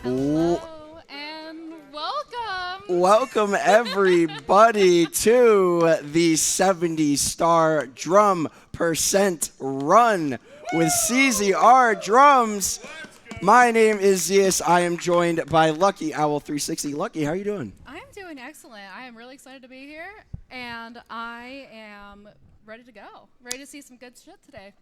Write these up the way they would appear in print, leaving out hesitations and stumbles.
Ooh. Hello and welcome. Welcome everybody to the 70-star drum percent run with CZR drums. My name is Zeus. I am joined by Lucky Owl 360. Lucky, how are you doing? I'm doing excellent. I am really excited to be here, and I am ready to go. Ready to see some good shit today.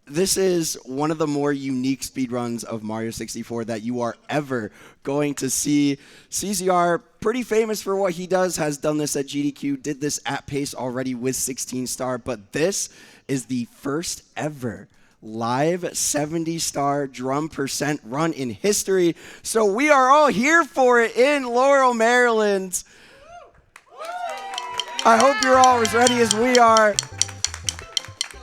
This is one of the more unique speedruns of Mario 64 that you are ever going to see. CZR, pretty famous for what he does, has done this at GDQ, did this at Pace already with 16-star, but this is the first ever live 70-star drum percent run in history. So we are all here for it in Laurel, Maryland. I hope you're all as ready as we are.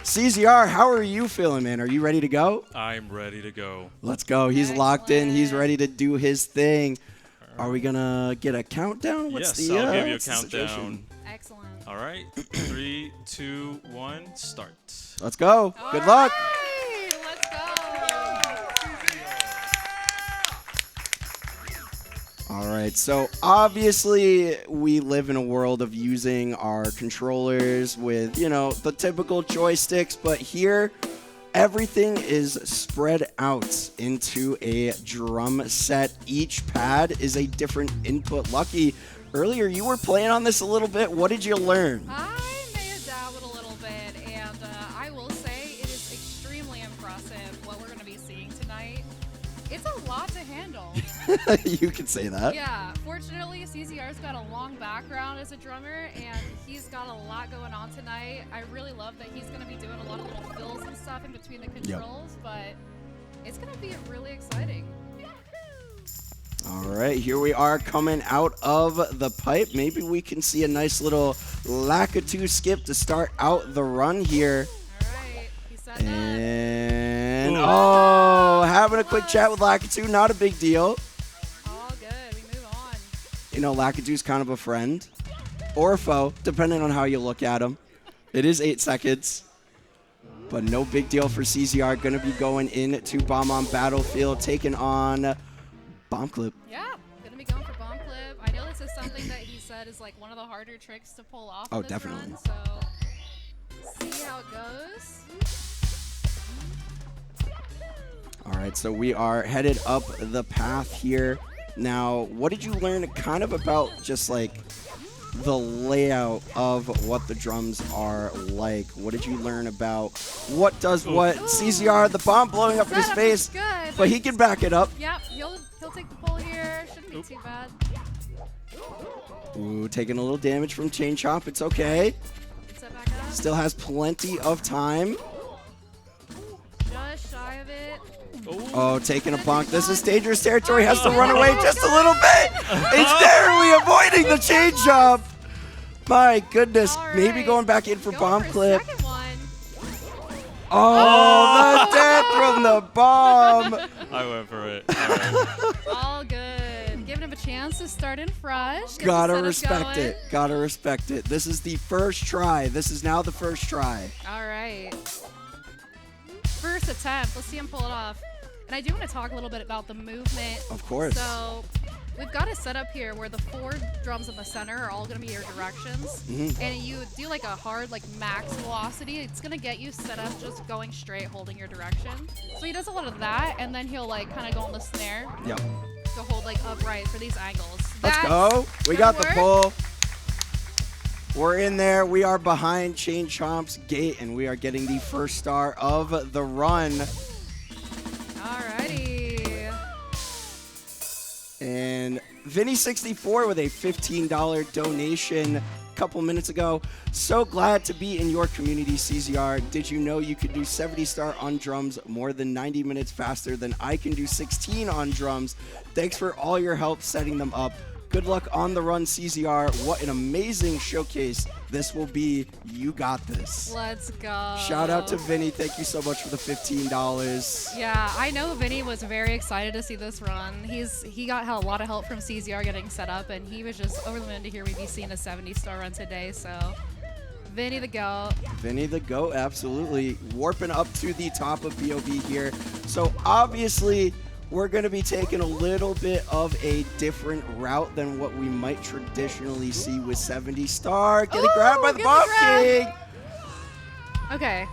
CZR, how are you feeling, man? Are you ready to go? I'm ready to go. Let's go. He's locked in. He's ready to do his thing. Are we going to get a countdown? Yes, I'll give you a countdown. Excellent. All right. 3, 2, 1, start. Let's go. Good luck. Right, let's go. All right. So obviously we live in a world of using our controllers with, you know, the typical joysticks, but here everything is spread out into a drum set. Each pad is a different input. Lucky, earlier you were playing on this a little bit. What did you learn? I may have dabbled a little bit, and I will say it is extremely impressive what we're going to be seeing tonight. It's a lot to handle. You can say that. Yeah, fortunately, CZR's got a long background as a drummer, and he's got a lot going on tonight. I really love that he's going to be doing a lot of little fills and stuff in between the controls, but it's going to be really exciting. All right, here we are coming out of the pipe. Maybe we can see a nice little Lakitu skip to start out the run here. All right, he's setting up. And, oh, having a quick chat with Lakitu, not a big deal. All good, we move on. You know, Lakitu's kind of a friend or a foe, depending on how you look at him. It is 8 seconds, but no big deal for CZR. Going to be going into Bomb on Battlefield, taking on Bomb Clip. Yeah, gonna be going for bomb clip. I know this is something that he said is like one of the harder tricks to pull off. Oh, in this definitely. Run, so see how it goes. All right, so we are headed up the path here. Now, what did you learn kind of about just like the layout of what the drums are like? What did you learn about what does what? CZR, the bomb blowing up in his face, Good, but he can back it up. Yep, he'll take the pull here. Shouldn't be too bad. Ooh, taking a little damage from Chain Chomp. It's okay. Set back up. Still has plenty of time. Just shy of it. Oh, taking a bonk. This is dangerous territory. Has to run away just a little bit. He's narrowly avoiding the chain jump. My goodness. All Maybe right. going back in for Go bomb for a clip. second one. Oh, the death from the bomb. I went for it. All right. All good. Giving him a chance to start in fresh. Get the Gotta setup respect going. it. Gotta respect it. This is the first try. This is now the first try. All right. First attempt. Let's see him pull it off. And I do want to talk a little bit about the movement. Of course. So we've got a setup here where the 4 drums in the center are all going to be your directions. And you do like a hard like max velocity. It's going to get you set up just going straight, holding your direction. So he does a lot of that, and then he'll like kind of go on the snare Yep. to hold like upright for these angles. Let's That's go. We got the work. pull. We're in there. We are behind Chain Chomp's gate, and we are getting the first star of the run. Alrighty. And Vinny64 with a $15 donation a couple minutes ago. So glad to be in your community, CZR. Did you know you could do 70-star on drums more than 90 minutes faster than I can do 16 on drums? Thanks for all your help setting them up. Good luck on the run, CZR. What an amazing showcase this will be. You got this. Let's go. Shout out to Vinny. Thank you so much for the $15. Yeah, I know Vinny was very excited to see this run. He got a lot of help from CZR getting set up, and he was just over the moon to hear we'd be seeing a 70-star run today. So, Vinny the GOAT. Vinny the GOAT, absolutely. Warping up to the top of BOB here. So obviously, we're going to be taking a little bit of a different route than what we might traditionally see with 70 Star. Getting grabbed by the get the Bomb grab. King. Okay.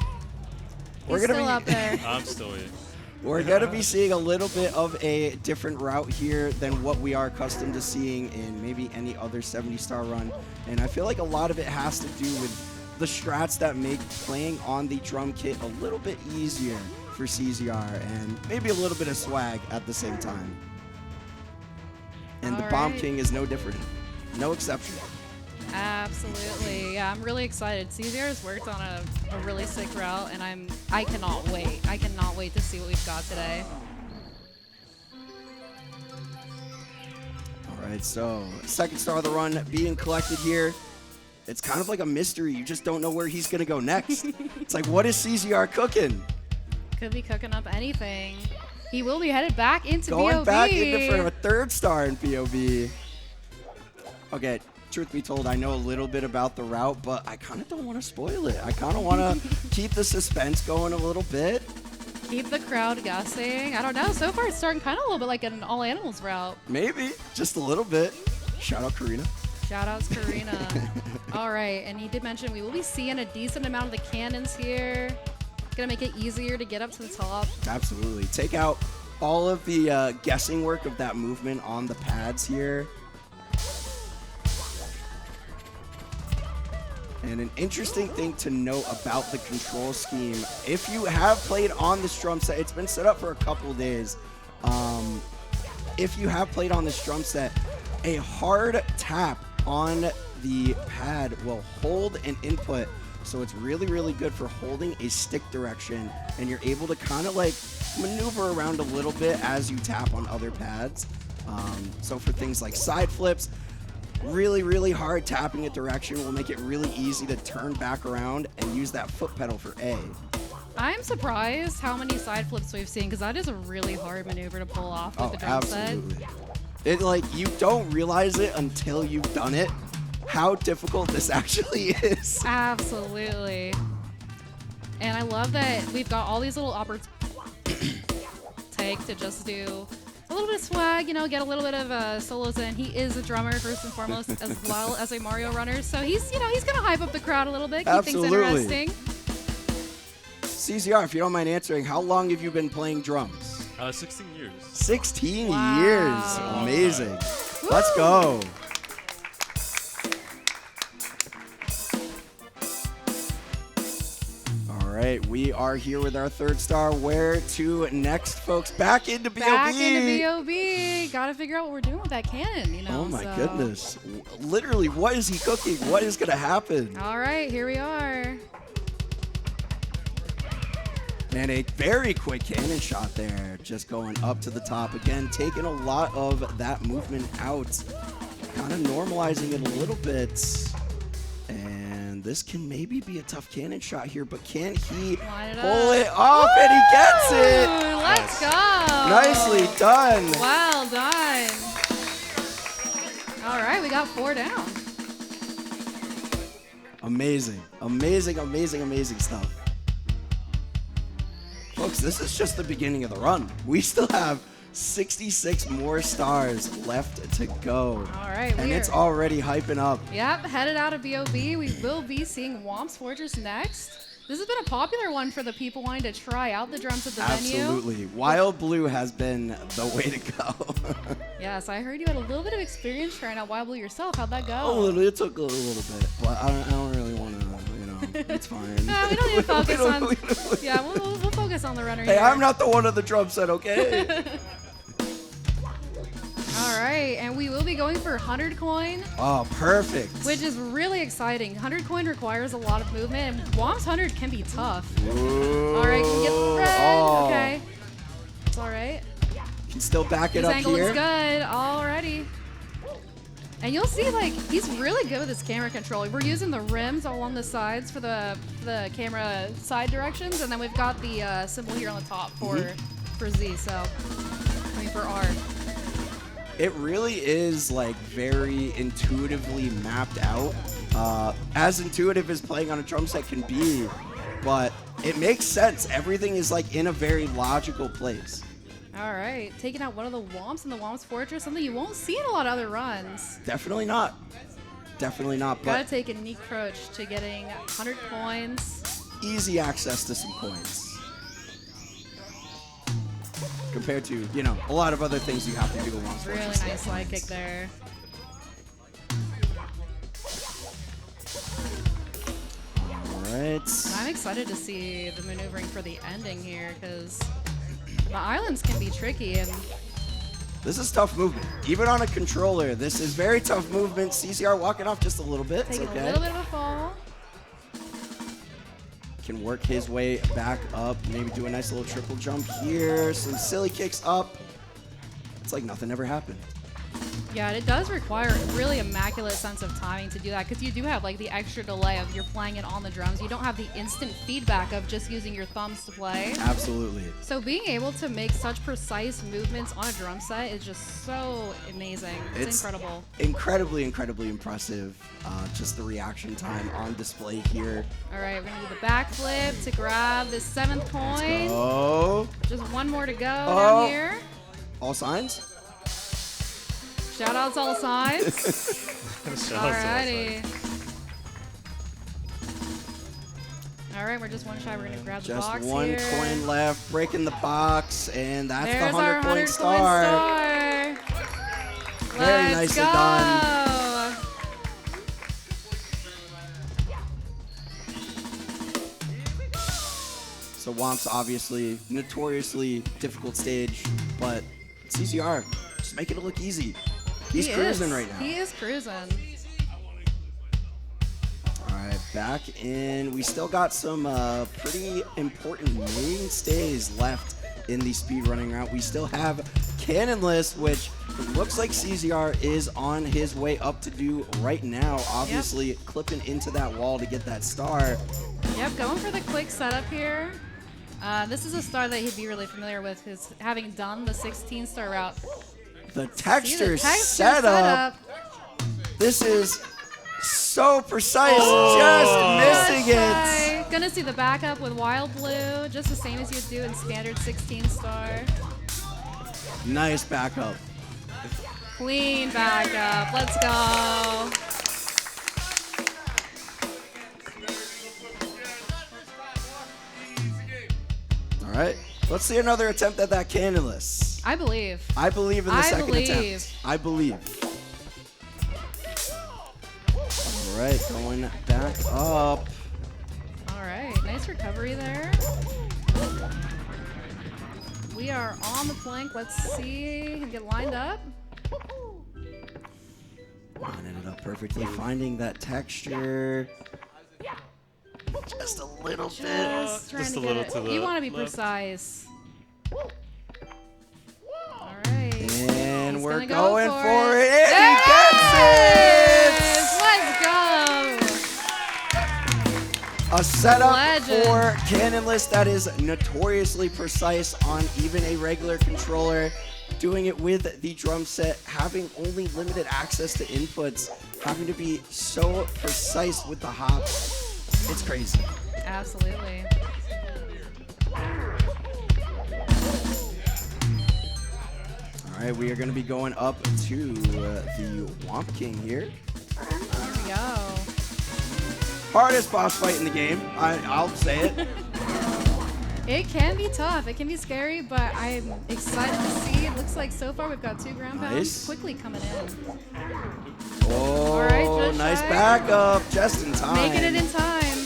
We're He's gonna still be- up there. I'm still here. We're going to be seeing a little bit of a different route here than what we are accustomed to seeing in maybe any other 70 Star run. And I feel like a lot of it has to do with the strats that make playing on the drum kit a little bit easier for CZR and maybe a little bit of swag at the same time. And the Bomb Alright. King is no different. No exception. Absolutely. Yeah, I'm really excited. CZR has worked on a really sick route, and I cannot wait. I cannot wait to see what we've got today. All right, so second star of the run being collected here. It's kind of like a mystery. You just don't know where he's going to go next. It's like, what is CZR cooking? Could be cooking up anything. He will be headed back into Going BOB. back into for a third star in POV. Okay, truth be told, I know a little bit about the route, but I kind of don't want to spoil it. I kind of want to keep the suspense going a little bit. Keep the crowd guessing. I don't know. So far, it's starting kind of a little bit like an all animals route. Maybe, just a little bit. Shout out Karina. Shout outs Karina. All right, and he did mention we will be seeing a decent amount of the cannons here. Gonna make it easier to get up to the top. Absolutely. Take out all of the guessing work of that movement on the pads here. And an interesting thing to note about the control scheme, if you have played on this drum set, it's been set up for a couple days. If you have played on this drum set, a hard tap on the pad will hold an input. So it's really, really good for holding a stick direction, and you're able to kind of like maneuver around a little bit as you tap on other pads. So for things like side flips, really, really hard tapping a direction will make it really easy to turn back around and use that foot pedal for A. I'm surprised how many side flips we've seen because that is a really hard maneuver to pull off with the drum Absolutely. It like you don't realize it until you've done it, how difficult this actually is. set. Absolutely. And I love that we've got all these little opportunities to just do a little bit of swag, you know, get a little bit of solos in. He is a drummer first and foremost, as well as a Mario runner. So he's gonna hype up the crowd a little bit, keep Absolutely. things interesting. CZR, if you don't mind answering, how long have you been playing drums? 16 years. 16 Wow. years. Amazing. Let's go. All right, we are here with our third star. Where to next, folks? Back into BOB. Back into BOB. Gotta figure out what we're doing with that cannon, you know. Oh my so. goodness. Literally, what is he cooking? What is going to happen? All right, here we are. And a very quick cannon shot there, just going up to the top. Again, taking a lot of that movement out, kind of normalizing it a little bit. And this can maybe be a tough cannon shot here, but can he Line it pull up. it off? And he gets it! Ooh, let's go. Nicely done. Well done. All right, we got 4 down. Amazing, amazing, amazing, amazing stuff. Folks, this is just the beginning of the run. We still have 66 more stars left to go. All right, And we it's are- already hyping up. Yep, headed out of BOB. We will be seeing Womp's Fortress next. This has been a popular one for the people wanting to try out the drums at the venue. Absolutely. Wild Blue has been the way to go. Yes, I heard you had a little bit of experience trying out Wild Blue yourself. How'd that go? It took a little bit, but I don't really want to, it's fine. No, we don't need to focus on. we don't- Yeah, we'll focus on the runner Hey, here. I'm not the one on the drum set, okay? All right, and we will be going for 100 coin, Oh, perfect. which is really exciting. 100 coin requires a lot of movement, and Womp's 100 can be tough. Ooh. All right, can we get the red? Oh. Okay. It's all right. Can still back it His up angle here. looks good. Alrighty. And you'll see, like, he's really good with his camera control. We're using the rims all on the sides for the camera side directions, and then we've got the symbol here on the top for Z. So, I mean for R. It really is like very intuitively mapped out. As intuitive as playing on a drum set can be, but it makes sense. Everything is like in a very logical place. All right, taking out one of the Womps in the Womps Fortress, something you won't see in a lot of other runs. Definitely not. Definitely not. Gotta But take a neat approach to getting 100 coins. easy access to some coins. Compared to, you know, a lot of other things you have to do with Womps Really Fortress. nice slide kick there. Alright. I'm excited to see the maneuvering for the ending here because the islands can be tricky and This is tough movement. Even on a controller, this is very tough movement. CCR walking off just a little bit. It's taking okay. a little bit of a fall. Can work his way back up. Maybe do a nice little triple jump here. Some silly kicks up. It's like nothing ever happened. Yeah, and it does require a really immaculate sense of timing to do that because you do have like the extra delay of you're playing it on the drums. You don't have the instant feedback of just using your thumbs to play. Absolutely. So being able to make such precise movements on a drum set is just so amazing. It's incredible. Incredibly, incredibly impressive. Just the reaction time on display here. All right, we're gonna do the backflip to grab the 7th coin. Oh. Just one more to go down here. All signs? Shout outs all sides. Alrighty. Alright, we're just one shy. We're gonna grab the box Just one here. coin left, breaking the box, and that's There's the our 100 coin 100 star. Very Let's nicely go. done. So Womps obviously notoriously difficult stage, but CCR just making it look easy. He's cruising right now. He is cruising. All right, back in. We still got some pretty important mainstays left in the speedrunning route. We still have Cannonless, which looks like CZR is on his way up to do right now. Obviously, clipping into that wall to get that star. Yep, going for the quick setup here. This is a star that he'd be really familiar with, because having done the 16-star route. The texture, texture setup. This is so precise, just missing it. Gonna see the backup with Wild Blue, just the same as you do in standard 16-star. Nice backup. Clean backup. Let's go. All right, let's see another attempt at that Cannonless. I believe. I believe in the second attempt. I believe. All right, going back up. All right, nice recovery there. We are on the plank. Let's see him get lined up. Lining it up perfectly, finding that texture. Just a little bit. Just trying Just to a get little it. to the You want to be left. precise. All right. And He's we're gonna go going for for it. it. And There he gets it! Let's go. A setup Legend. for Cannonless that is notoriously precise on even a regular controller. Doing it with the drum set, having only limited access to inputs, having to be so precise with the hops. It's crazy. Absolutely. All right, we are going to be going up to the Womp King here. Here we go. Hardest boss fight in the game. I'll say it. It can be tough. It can be scary, but I'm excited to see. It looks like so far we've got 2 ground pounds Nice. quickly coming in. Oh, All right, just nice shy. backup, just in time. Making it in time.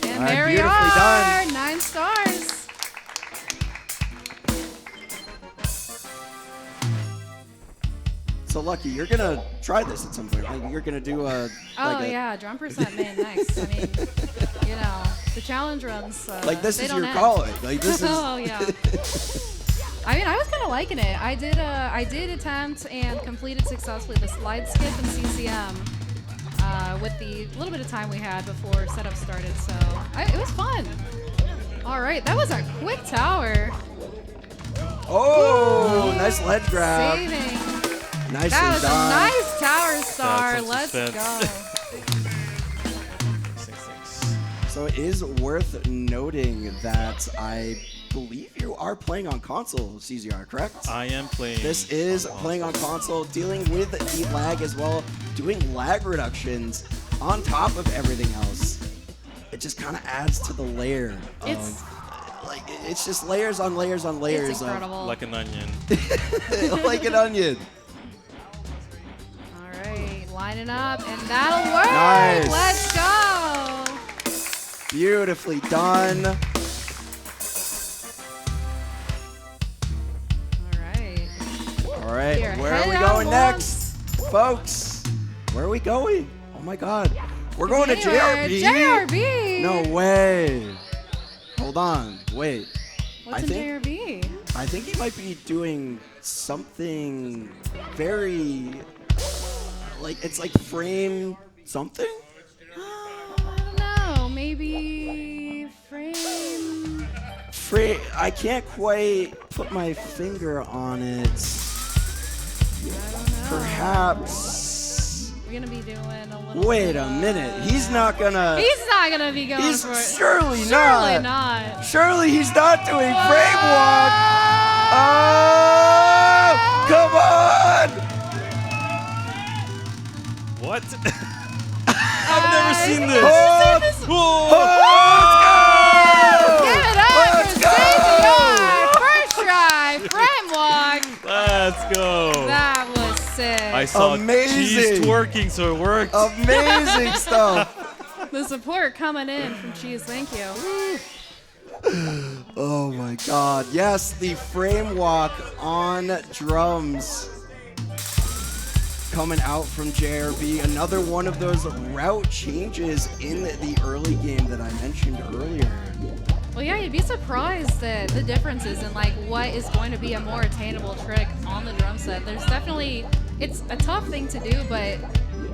And All right, there we beautifully are. done. 9 stars. So Lucky, you're gonna try this at some point. Like, you're gonna do a. Oh, like a, yeah. Drum percent, man. Nice. I mean, you know, the challenge runs. Like this they is don't your end. calling. Like this is. Oh, yeah. I mean, I was kind of liking it. I did attempt and completed successfully the slide skip in CCM with the little bit of time we had before setup started. So it was fun. All right, that was a quick tower. Oh, nice ledge grab. Saving. Nicely That was done. a nice tower star. some Let's suspense. go. So it is worth noting that I believe you are playing on console, CZR, correct? I am playing. This is playing on console, dealing with the lag as well, doing lag reductions on top of everything else. It just kind of adds to the layer of, it's just layers on layers on layers. It's incredible. Like an onion. Like an onion. All right, lining up, and that'll work. Nice. Let's go. Beautifully done. All right. All right, Here, where are head we out going next? Folks, where are we going? Oh my God. We're going to JRB. JRB. No way. Hold on. Wait. What's in JRB? I think he might be doing something very, it's like frame something? I don't know. Maybe frame. I can't quite put my finger on it. I don't know. Perhaps. We're gonna be doing a little. Wait a minute. He's not gonna. He's not gonna be going He's for it. surely Surely not. not. Surely he's not doing frame walk. Oh, come on. What? I've never seen this. Oh, Whoa. Give it up Let's for go. CZR. First try, frame walk. Let's go. That was sick. I saw Amazing. cheese twerking, so it worked. Amazing stuff. The support coming in from Cheese. Thank you. Oh my God. Yes, the frame walk on drums coming out from JRB. Another one of those route changes in the early game that I mentioned earlier. Well, yeah, you'd be surprised at the differences in what is going to be a more attainable trick on the drum set. There's definitely, it's a tough thing to do, but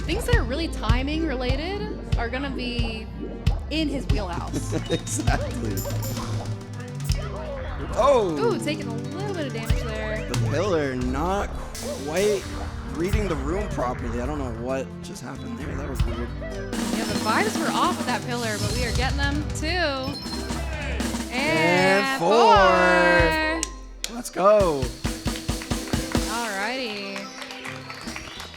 things that are really timing related are going to be in his wheelhouse. Exactly. Oh. Ooh, taking a little bit of damage there. The pillar not quite reading the room properly. I don't know what just happened there. That was weird. Yeah, the vibes were off with that pillar, but we are getting them too. And 4. Let's go. Alrighty.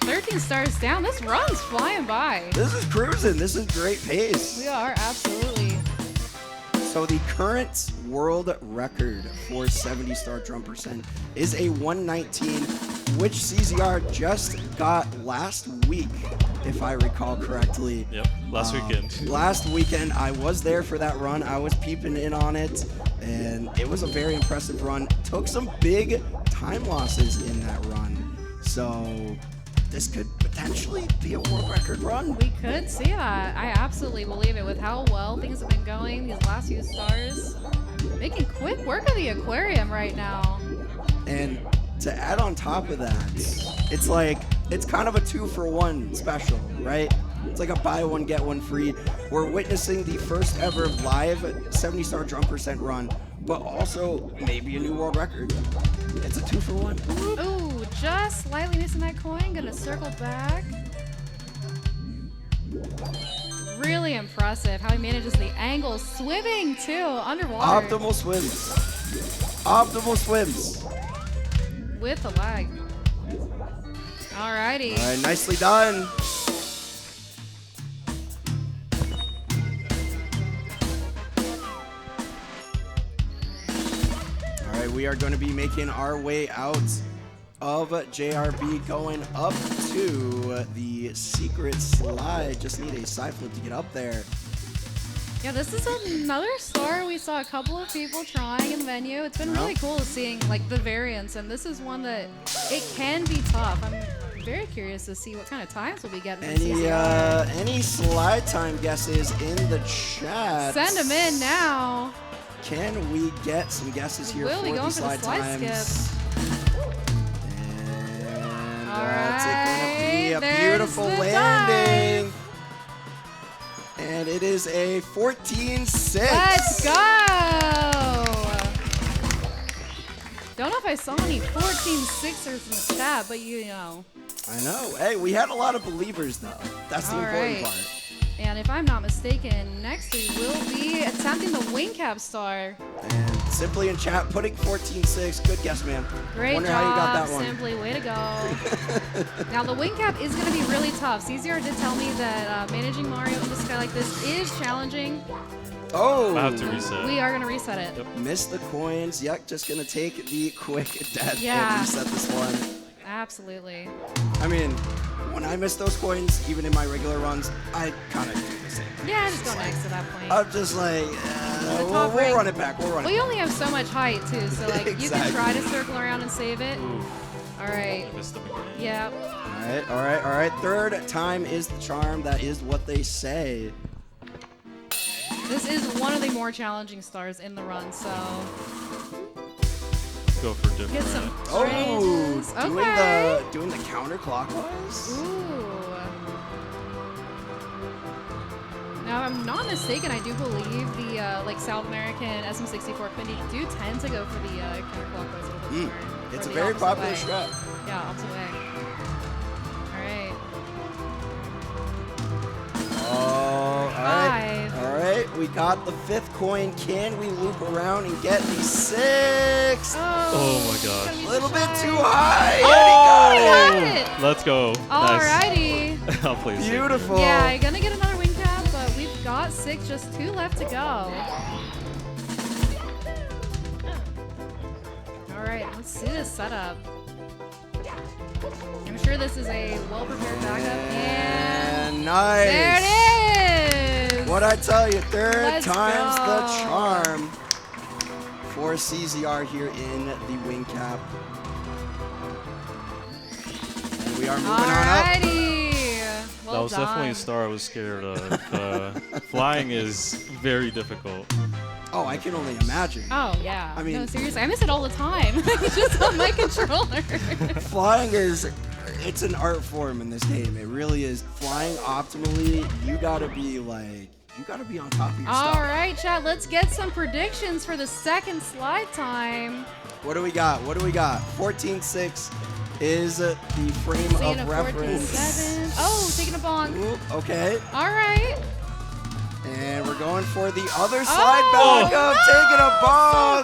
13 stars down. This run's flying by. This is cruising. This is great pace. We are, absolutely. So the current world record for 70-star drum percent is a 119, which CZR just got last week, if I recall correctly. Yep, last weekend. Last weekend, I was there for that run. I was peeping in on it, and it was a very impressive run. Took some big time losses in that run. So this could potentially be a world record run. We could see that. I absolutely believe it with how well things have been going these last few stars. Making quick work of the aquarium right now. And to add on top of that, it's kind of a 2-for-1 special, right? It's like a buy one, get one free. We're witnessing the first ever live 70-star drum percent run, but also maybe a new world record. It's a 2-for-1. Ooh, just slightly missing that coin. Gonna circle back. Really impressive how he manages the angle. Swimming too, underwater. Optimal swims. Optimal swims. With the lag. Alrighty. All right, nicely done. All right, we are going to be making our way out of JRB, going up to the secret slide. Just need a side flip to get up there. Yeah, this is another star we saw a couple of people trying in the venue. It's been really cool seeing the variants, and this is one that it can be tough. I'm very curious to see what kind of times we'll be getting from CZR. Any slide time guesses in the chat? Send them in now. Can we get some guesses here Will for we the going for the slide slide times? skip? And All it's going to be right, a there's beautiful the landing. And it is a 14-6. Let's go! Don't know if I saw any 14-6ers in the chat, but you know. I know. Hey, we had a lot of believers, though. That's the All important right. part. And if I'm not mistaken, next we will be attempting the wing cap star. And Simply in chat, putting 14-6. Good guess, man. Great Wonder job, how you got that one. Simply. Way to go. Now, the wing cap is going to be really tough. CZR did tell me that managing Mario in the sky like this is challenging. Oh! I have to reset. We are going to reset it. Yep. Missed the coins. Yuck, just going to take the quick death Yeah. and reset this one. Absolutely. I mean, when I miss those coins, even in my regular runs, I kind of do the same. Yeah, just go next to that point. I'm just like, top we'll ring. run it back. We'll run Well, it you back. only have so much height, too, so like you can Exactly. try to circle around and save it. Ooh, All right. missed the beginning. Yeah. All right. Third time is the charm. That is what they say. This is one of the more challenging stars in the run, so Go for different. get some Oh, ranges. Okay. doing the counterclockwise. Ooh. Now, if I'm not mistaken, I do believe the like South American SM64 Quindy do tend to go for the counterclockwise a little bit more. It's or a the very opposite popular way. strat. Yeah, opposite way. All right. All right. We got the 5th coin. Can we loop around and get the 6th? Oh my gosh. gotta be A little bit shy. too high. Oh, And he got it. got it. Let's go. Alrighty. Nice. I'll play safe. Beautiful. Yeah, you're gonna get another wing cap, but we've got 6, just 2 left to go. Alright, let's see this setup. I'm sure this is a well-prepared backup, and nice. there it is! What I tell you, third Let's time's go. the charm for CZR here in the wing cap. And we are moving on up. Alrighty! Well That was definitely a done. star I was scared of. Flying is very difficult. Oh, I can only imagine. Oh, yeah. I mean- no, seriously, I miss it all the time. It's just on my controller. Flying it's an art form in this game. It really is. Flying optimally, you gotta be on top of your All stuff. right, chat, let's get some predictions for the second slide time. What do we got? 14-6 is the frame Seeing a of reference. 14-7. Oh, taking a bonk. Oop, okay. All right. And we're going for the other slide Oh, back up, no! taking a So bonk.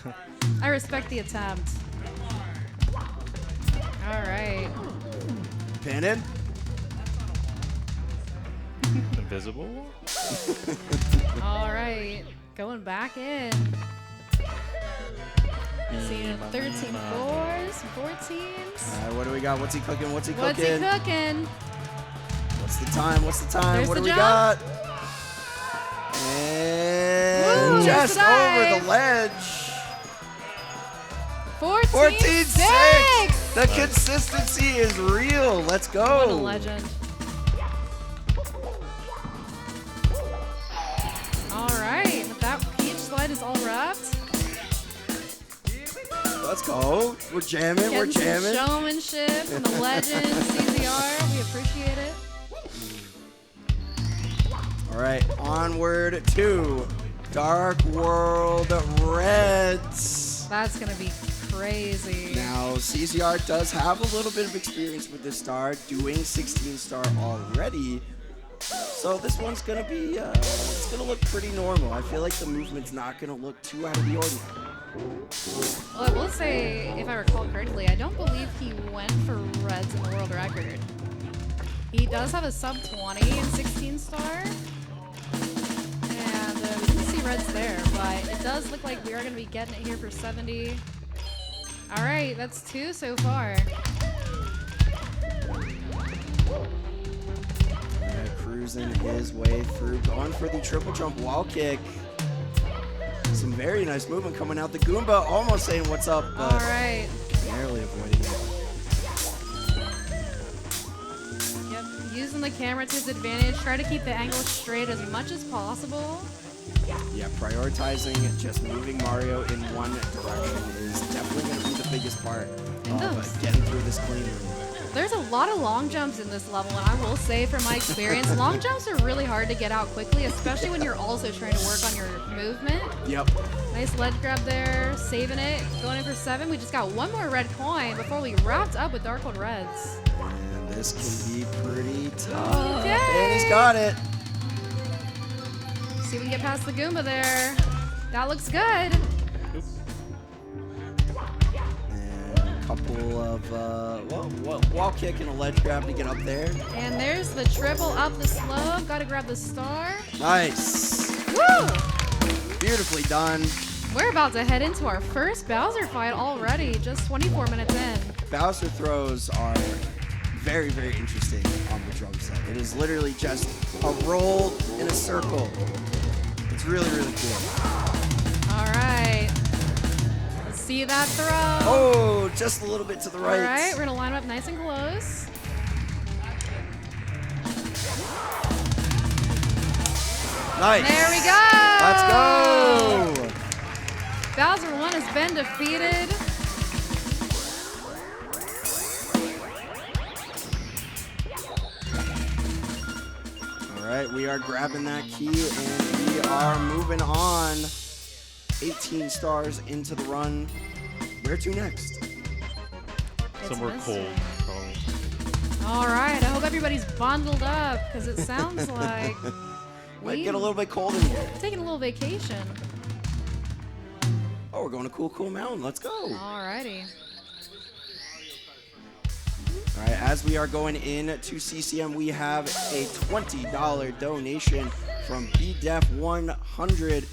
close. I respect the attempt. All right. Pin it. Invisible? All right. Going back in. Seeing 13 fours, 14s. All right, what do we got? What's he cooking? What's he cooking? cooking? What's the time? There's What the do we jump. got? And Woo, just nice over the ledge. 14-6. 14-6. The consistency is real. Let's go. What a legend. All right, with that peach slide is all wrapped. Let's go. We're jamming. We're Getting some jamming. showmanship from the legend CZR. We appreciate it. All right, onward to Dark World Reds. That's gonna be crazy. Now, CZR does have a little bit of experience with this star, doing 16-star already. So this one's gonna be, it's gonna look pretty normal. I feel like the movement's not gonna look too out of the ordinary. Well, I will say, if I recall correctly, I don't believe he went for Reds in the world record. He does have a sub 20 in 16 star. And we can see Reds there, but it does look like we are going to be getting it here for 70. All right, that's 2 so far. Cruising his way through, going for the triple jump wall kick. Some very nice movement coming out. The Goomba almost saying what's up, All but right. barely avoiding it. Yep, using the camera to his advantage. Try to keep the angle straight as much as possible. Yeah, prioritizing just moving Mario in one direction is definitely going to be the biggest part And of those. getting through this clean room. There's a lot of long jumps in this level, and I will say from my experience, long jumps are really hard to get out quickly, especially when you're also trying to work on your movement. Yep. Nice ledge grab there, saving it, going in for 7. We just got one more red coin before we wrapped up with Dark World Reds. And This can be pretty tough. Okay. And he's got it. See if we can get past the Goomba there. That looks good. And a couple of wall kick and a ledge grab to get up there. And there's the triple up the slope. Got to grab the star. Nice. Woo! Beautifully done. We're about to head into our first Bowser fight already, just 24 minutes in. Bowser throws are very, very interesting on the drum set. It is literally just a roll in a circle. It's really, really cool. All right. Let's see that throw. Oh, just a little bit to the right. All right, we're going to line them up nice and close. Nice. There we go. Let's go. Bowser 1 has been defeated. All right, we are grabbing that key and we are moving on. 18 stars into the run. Where to next? Somewhere It's cold, probably. All right, I hope everybody's bundled up because it sounds like Might get a little bit cold in here. taking a little vacation. Oh, we're going to Cool Mountain. Let's go. All righty. All right, as we are going in to CCM, we have a $20 donation from BDEF100.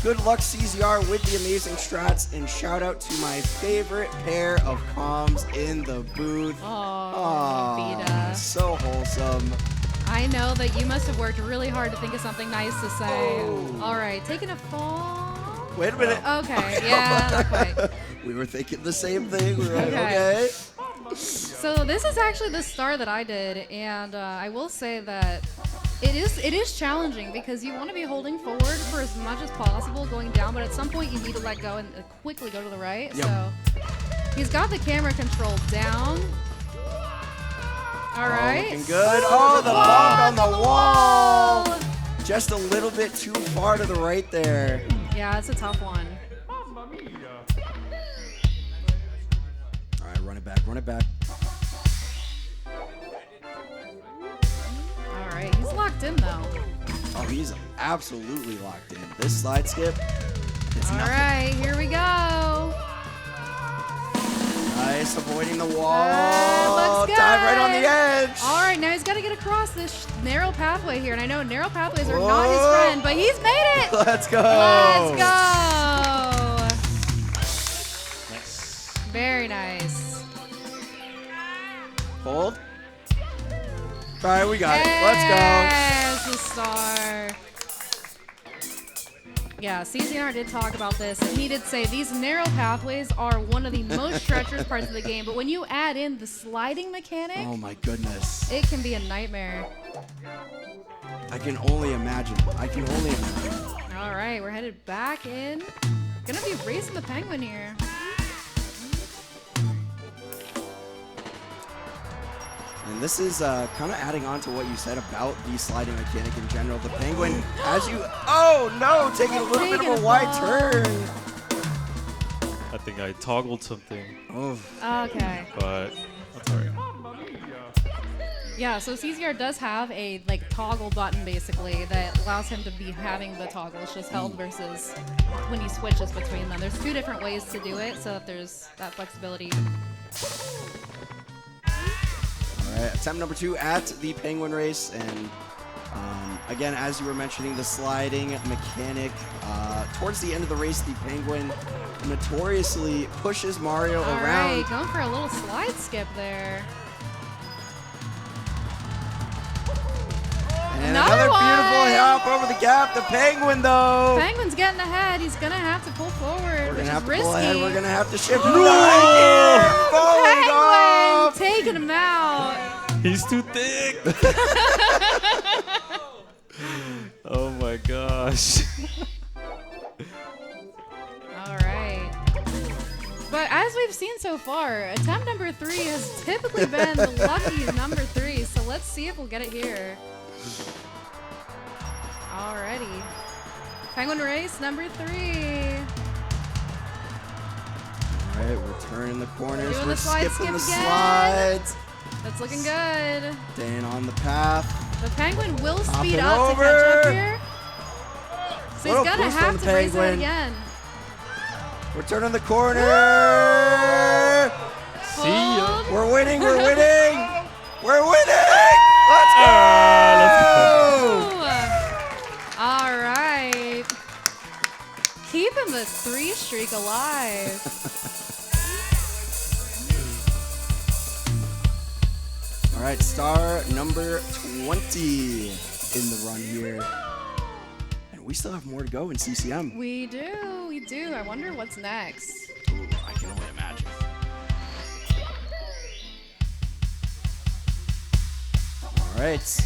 Good luck, CZR, with the amazing strats, and shout out to my favorite pair of comms in the booth. Oh, Aw, Vita. so wholesome. I know that you must have worked really hard to think of something nice to say. Oh. All right, taking a fall. Wait a minute. Okay, yeah, not quite. We were thinking the same thing. We were like, Okay. okay. So this is actually the star that I did, and I will say that it is challenging because you want to be holding forward for as much as possible going down, but at some point you need to let go and quickly go to the right. Yep. So he's got the camera control down. All right. Looking good. Oh, the bump on the wall. Just a little bit too far to the right there. Yeah, it's a tough one. All right, run it back, run it back. All right, he's locked in though. Oh, he's absolutely locked in. This slide skip, it's All nothing. right, here we go. Nice, avoiding the wall. Looks Dive right good. on the edge. All right, now he's got to get across this narrow pathway here, and I know narrow pathways are not Whoa. his friend, but he's made it. Let's go. Let's go. Nice. Very nice. Hold. All right, we got it. Let's Yes, the star. Yeah, CZR did talk about this, and he did say these narrow pathways are one of the most treacherous parts of the game, but when you add in the sliding mechanic, go. Oh my goodness. it can be a nightmare. I can only imagine. I can only imagine. All right, we're headed back in. Gonna be racing the penguin here. And this is kind of adding on to what you said about the sliding mechanic in general. The penguin, as you, oh no, taking a little bit Taking of a a wide fall. turn. I think I toggled something, Oh, Okay. but that's all right. Yeah, so CZR does have a like toggle button basically that allows him to be having the toggles just held versus when he switches between them. There's two different ways to do it so that there's that flexibility. all right. Attempt number 2 at the penguin race, and again, as you were mentioning, the sliding mechanic. Towards the end of the race, the penguin notoriously pushes Mario All around. right, going for a little slide skip there. And Another another beautiful one. hop over the gap. The penguin, though. Penguin's getting ahead. He's gonna have to pull forward, We're which gonna is have to risky. pull ahead. We're gonna have to shift. No! Falling Penguin off. taking him out. He's too thick. Oh my gosh. All right. But as we've seen so far, attempt number 3 has typically been the lucky number 3. So let's see if we'll get it here. Alrighty. Penguin race number 3. All right, we're turning the corners. Doing We're the slide skipping the skip again. slides. That's looking good. Staying on the path. The Penguin will Hopping speed up over. to catch up here. So Little he's gonna boost on have the to race it Penguin. again. We're turning the corner. See ya. We're winning. We're winning. We're winning. Let's go. All right. Keeping the 3 streak alive. All right, star number 20 in the run here. And we still have more to go in CCM. We do. We do. I wonder what's next. Ooh, I can only imagine. All right.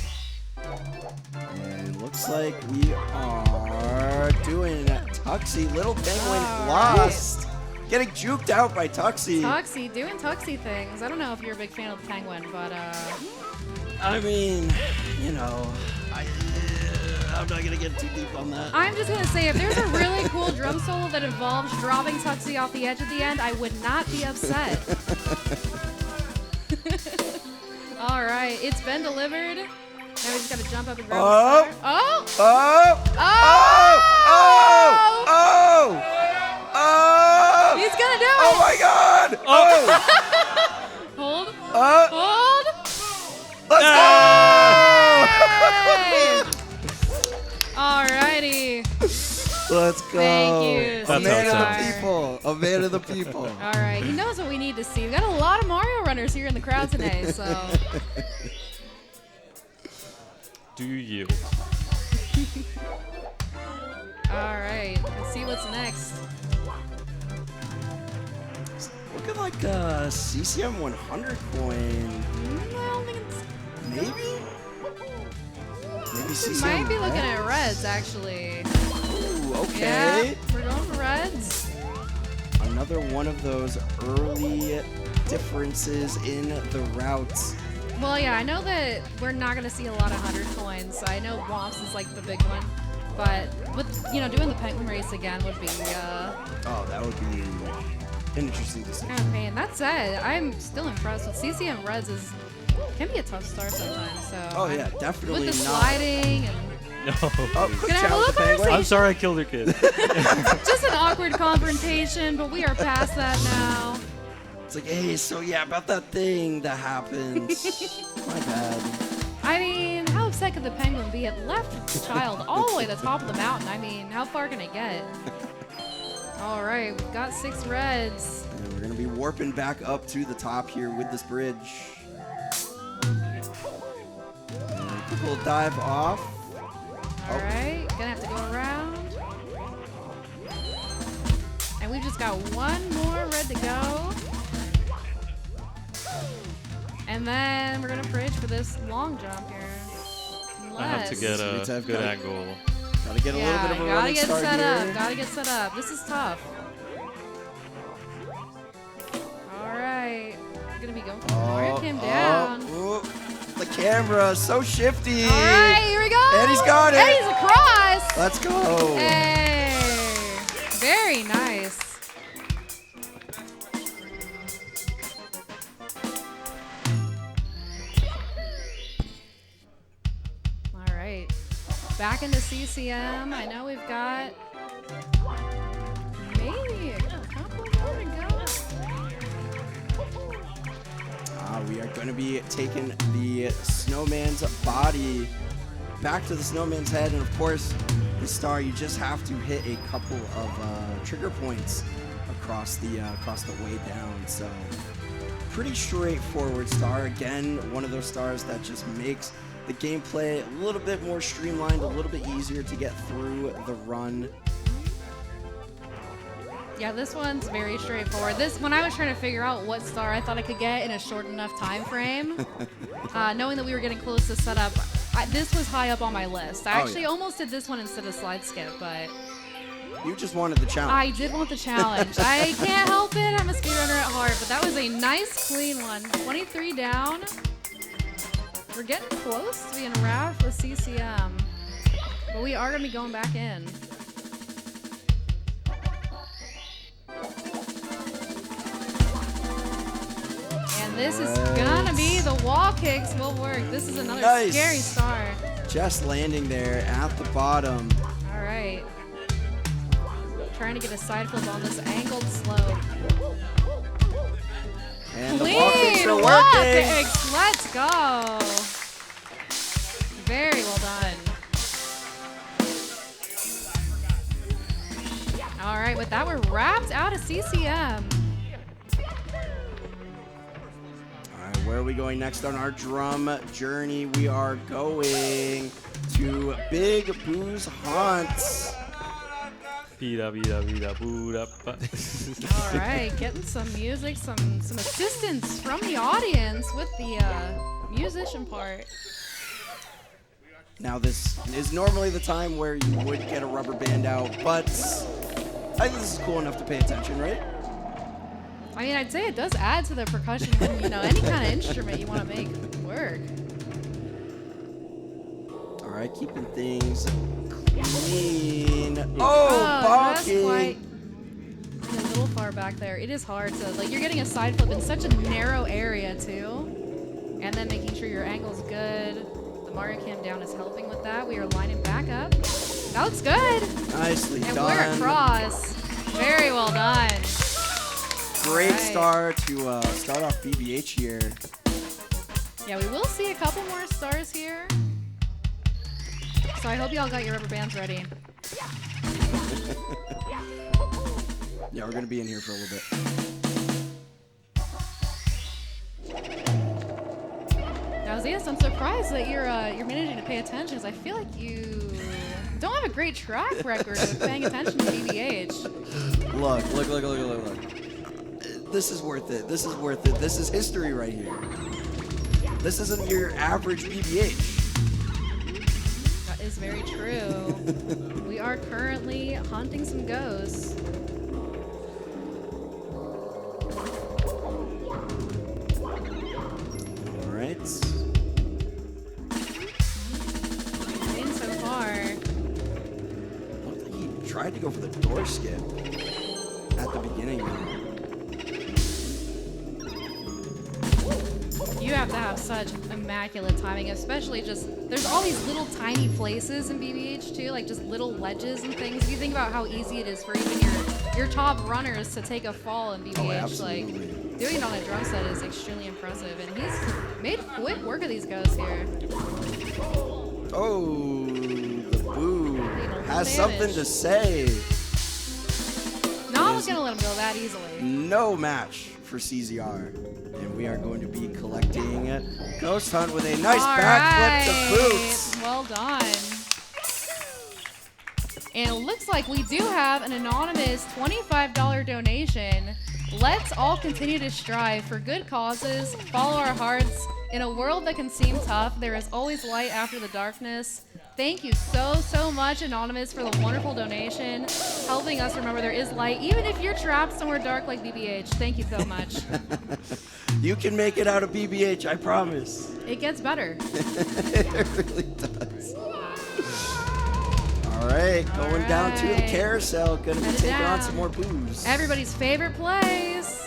And looks like we are doing Tuxie. Little Penguin All lost. Getting juked out by Tuxie. Tuxie, doing Tuxie things. I don't know if you're a big fan of the Penguin, but I mean, you know, I'm not going to get too deep on that. I'm just gonna say if there's a really cool drum solo that involves dropping Tuxie off the edge at the end, I would not be upset. All right, it's been delivered. Now we just gotta jump up and grab Oh. the star. Oh! Oh! Oh! Oh! Oh! He's gonna do it! Oh my God! Oh! Hold. Oh! Hold. Let's go! Alrighty. Let's go. Thank you, A That's man of awesome. the people. A man of the people. Alright, he knows what we need to see. We got a lot of Mario runners here in the crowd today, so. Do you? Alright, let's see what's next. Looking like a CCM 100 coin. I don't think it's. Maybe? Maybe We CCM might be looking Reds? at reds, actually. Ooh, okay. Yeah, we're going for reds. Another one of those early differences in the routes. Well, yeah, I know that we're not going to see a lot of 100 coins. I know Womps is like the big one. But with, doing the Penguin race again would be Oh, that would be an interesting decision. kind of pain. That said, I'm still impressed with CCM Reds can be a tough start sometimes. So Oh yeah, definitely with the not. sliding and No. Oh, quick Can I have a challenge little the Penguin. mercy? I'm sorry I killed your kid. just an awkward confrontation, but we are past that now. It's like, hey, so yeah, about that thing that happened. My bad. I mean, how upset could the Penguin be? It left the child all the way to the top of the mountain. I mean, how far can it get? All right, we've got 6 reds. And we're gonna be warping back up to the top here with this bridge. And a quick little dive off. All right, gonna have to go around. And we've just got one more red to go. And then we're gonna bridge for this long jump here. I have to get Sweet a time. good angle. Gotta get a little bit of a gotta running get start set here. up. Gotta get set up. This is tough. All right, we're gonna be going for Mario came down. Ooh. The camera, so shifty. All right, here we go. And he's got it. And he's across. Let's go. Hey, very nice. All right, back into CCM. I know we've got maybe a couple more to go. We are going to be taking the snowman's body back to the snowman's head, and of course, the star. You just have to hit a couple of trigger points across the way down. So, pretty straightforward star. Again, one of those stars that just makes the gameplay a little bit more streamlined, a little bit easier to get through the run. Yeah, this one's very straightforward. When I was trying to figure out what star I thought I could get in a short enough time frame, knowing that we were getting close to setup, this was high up on my list. I actually almost did this one instead of slide skip, but You just wanted the challenge. I did want the challenge. I can't help it. I'm a speedrunner at heart, but that was a nice, clean one. 23 down. We're getting close to being wrapped with CCM, but we are going to be going back in. And this is gonna be the wall kicks will work. This is another Nice. scary star. Just landing there at the bottom. All right. Trying to get a side flip on this angled slope. And the wall kicks Clean are wall working. kicks. Let's go. Very well done. All right, with that, we're wrapped out of CCM. All right, where are we going next on our drum journey? We are going to Big Boo's Haunts. All All right, getting some music, some assistance from the audience with the musician part. Now, this is normally the time where you would get a rubber band out, but I think this is cool enough to pay attention, right? I mean, I'd say it does add to the percussion when, you know, any kind of instrument you want to make work. All right, keeping things clean. Oh, That's bonking. quite a little far back there. It is hard to, like, you're getting a side flip in such a narrow area, too. And then making sure your angle's good. The Mario Cam down is helping with that. We are lining back up. That looks good. Nicely And done. we're across. Very well done. Great All right. start to start off BBH here. Yeah, we will see a couple more stars here. So I hope y'all got your rubber bands ready. Yeah, we're gonna be in here for a little bit. Now, Zeus, I'm surprised that you're managing to pay attention, because I feel like you don't have a great track record of paying attention to BBH. Look. This is worth it. This is worth it. This is history right here. This isn't your average BBH. That is very true. We are currently hunting some ghosts. All right. In so far. Looked like he tried to go for the door skip at the beginning. You have to have such immaculate timing, especially just, there's all these little tiny places in BBH too, like just little ledges and things. If you think about how easy it is for even your top runners to take a fall in BBH, like absolutely. doing it on a drum set is extremely impressive. And he's made quick work of these ghosts here. Oh, the boo has damage. something to say. No one's gonna let him go that easily. No match for CZR. And we are going to be collecting Ghost Hunt with a nice All backflip to right. boots. Well done. And it looks like we do have an anonymous $25 donation. Let's all continue to strive for good causes, follow our hearts. In a world that can seem tough, there is always light after the darkness. Thank you so much, Anonymous, for the wonderful donation, helping us remember there is light, even if you're trapped somewhere dark like BBH. Thank you so much. You can make it out of BBH, I promise. It gets better. It really does. All right, going down to the right. carousel. Gonna be Headed taking on down. some more booze. Everybody's favorite place.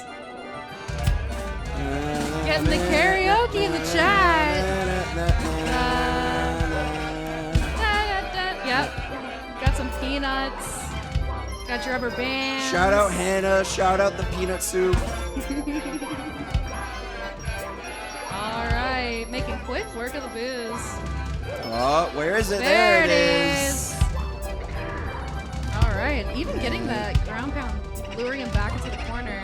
Getting the karaoke in the chat. Yep. Got some peanuts. Got your rubber bands. Shout out Hannah. Shout out the peanut soup. All right. Making quick work of the booze. Oh, where is it? There it is. is. All right. Even getting that ground pound, luring him back into the corner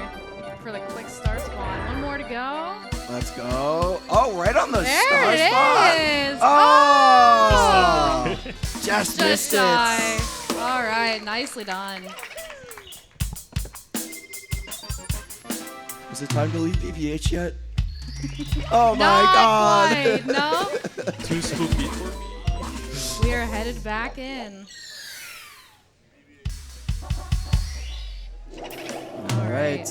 for the quick star spawn. One more to go. Let's go. Oh, right on the There star it spot. is. Oh! Just Just missed die. it. All right. Nicely done. Is it time to leave BBH yet? Oh my Not god. quite. No. Too spooky for me. We are headed back in. All right.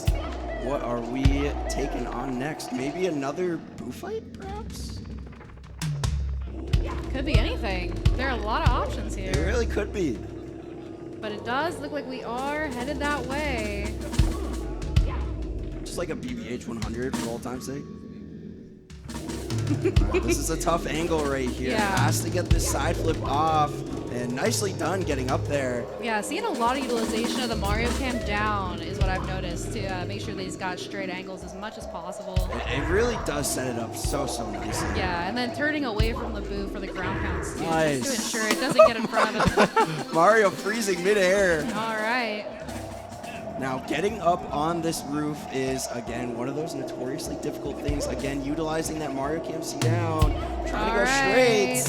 What are we taking on next? Maybe another boo fight, perhaps? Could be anything. There are a lot of options It here. really could be. But it does look like we are headed that way. Just like a BBH 100 for all time's sake. Alright, this is a tough angle right here. Yeah. Has to get this side flip off. And nicely done getting up there. Yeah, seeing a lot of utilization of the Mario Cam down is what I've noticed to make sure that he's got straight angles as much as possible. It really does set it up so nicely. Yeah, and then turning away from the boo for the ground pounds too, Nice. just to ensure it doesn't get in front of him. Mario freezing midair. All right. Now, getting up on this roof is, again, one of those notoriously difficult things. Again, utilizing that Mario Cam C down, trying to go straight,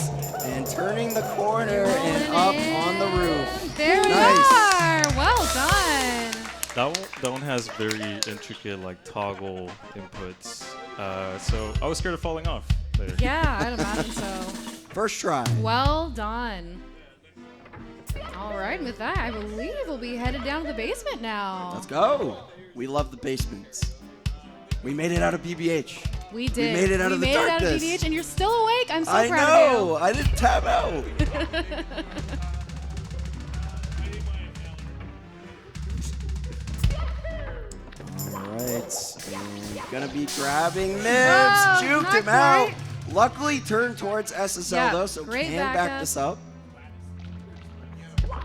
and turning the corner and up on the roof. There we are. Well done. That one has very intricate like toggle inputs. So I was scared of falling off there. Yeah, I'd imagine so. First try. Well done. All right, with that, I believe we'll be headed down to the basement now. Let's go. We love the basements. We made it out of BBH. We did. We made it out of the We made it out of darkness. BBH, and you're still awake. I'm so I proud know. of I didn't tap out. All right. And gonna be grabbing Nibs. Oh, Juked not him out. quite. Luckily turned towards SSL Yeah, though, so great can back backup. this up. All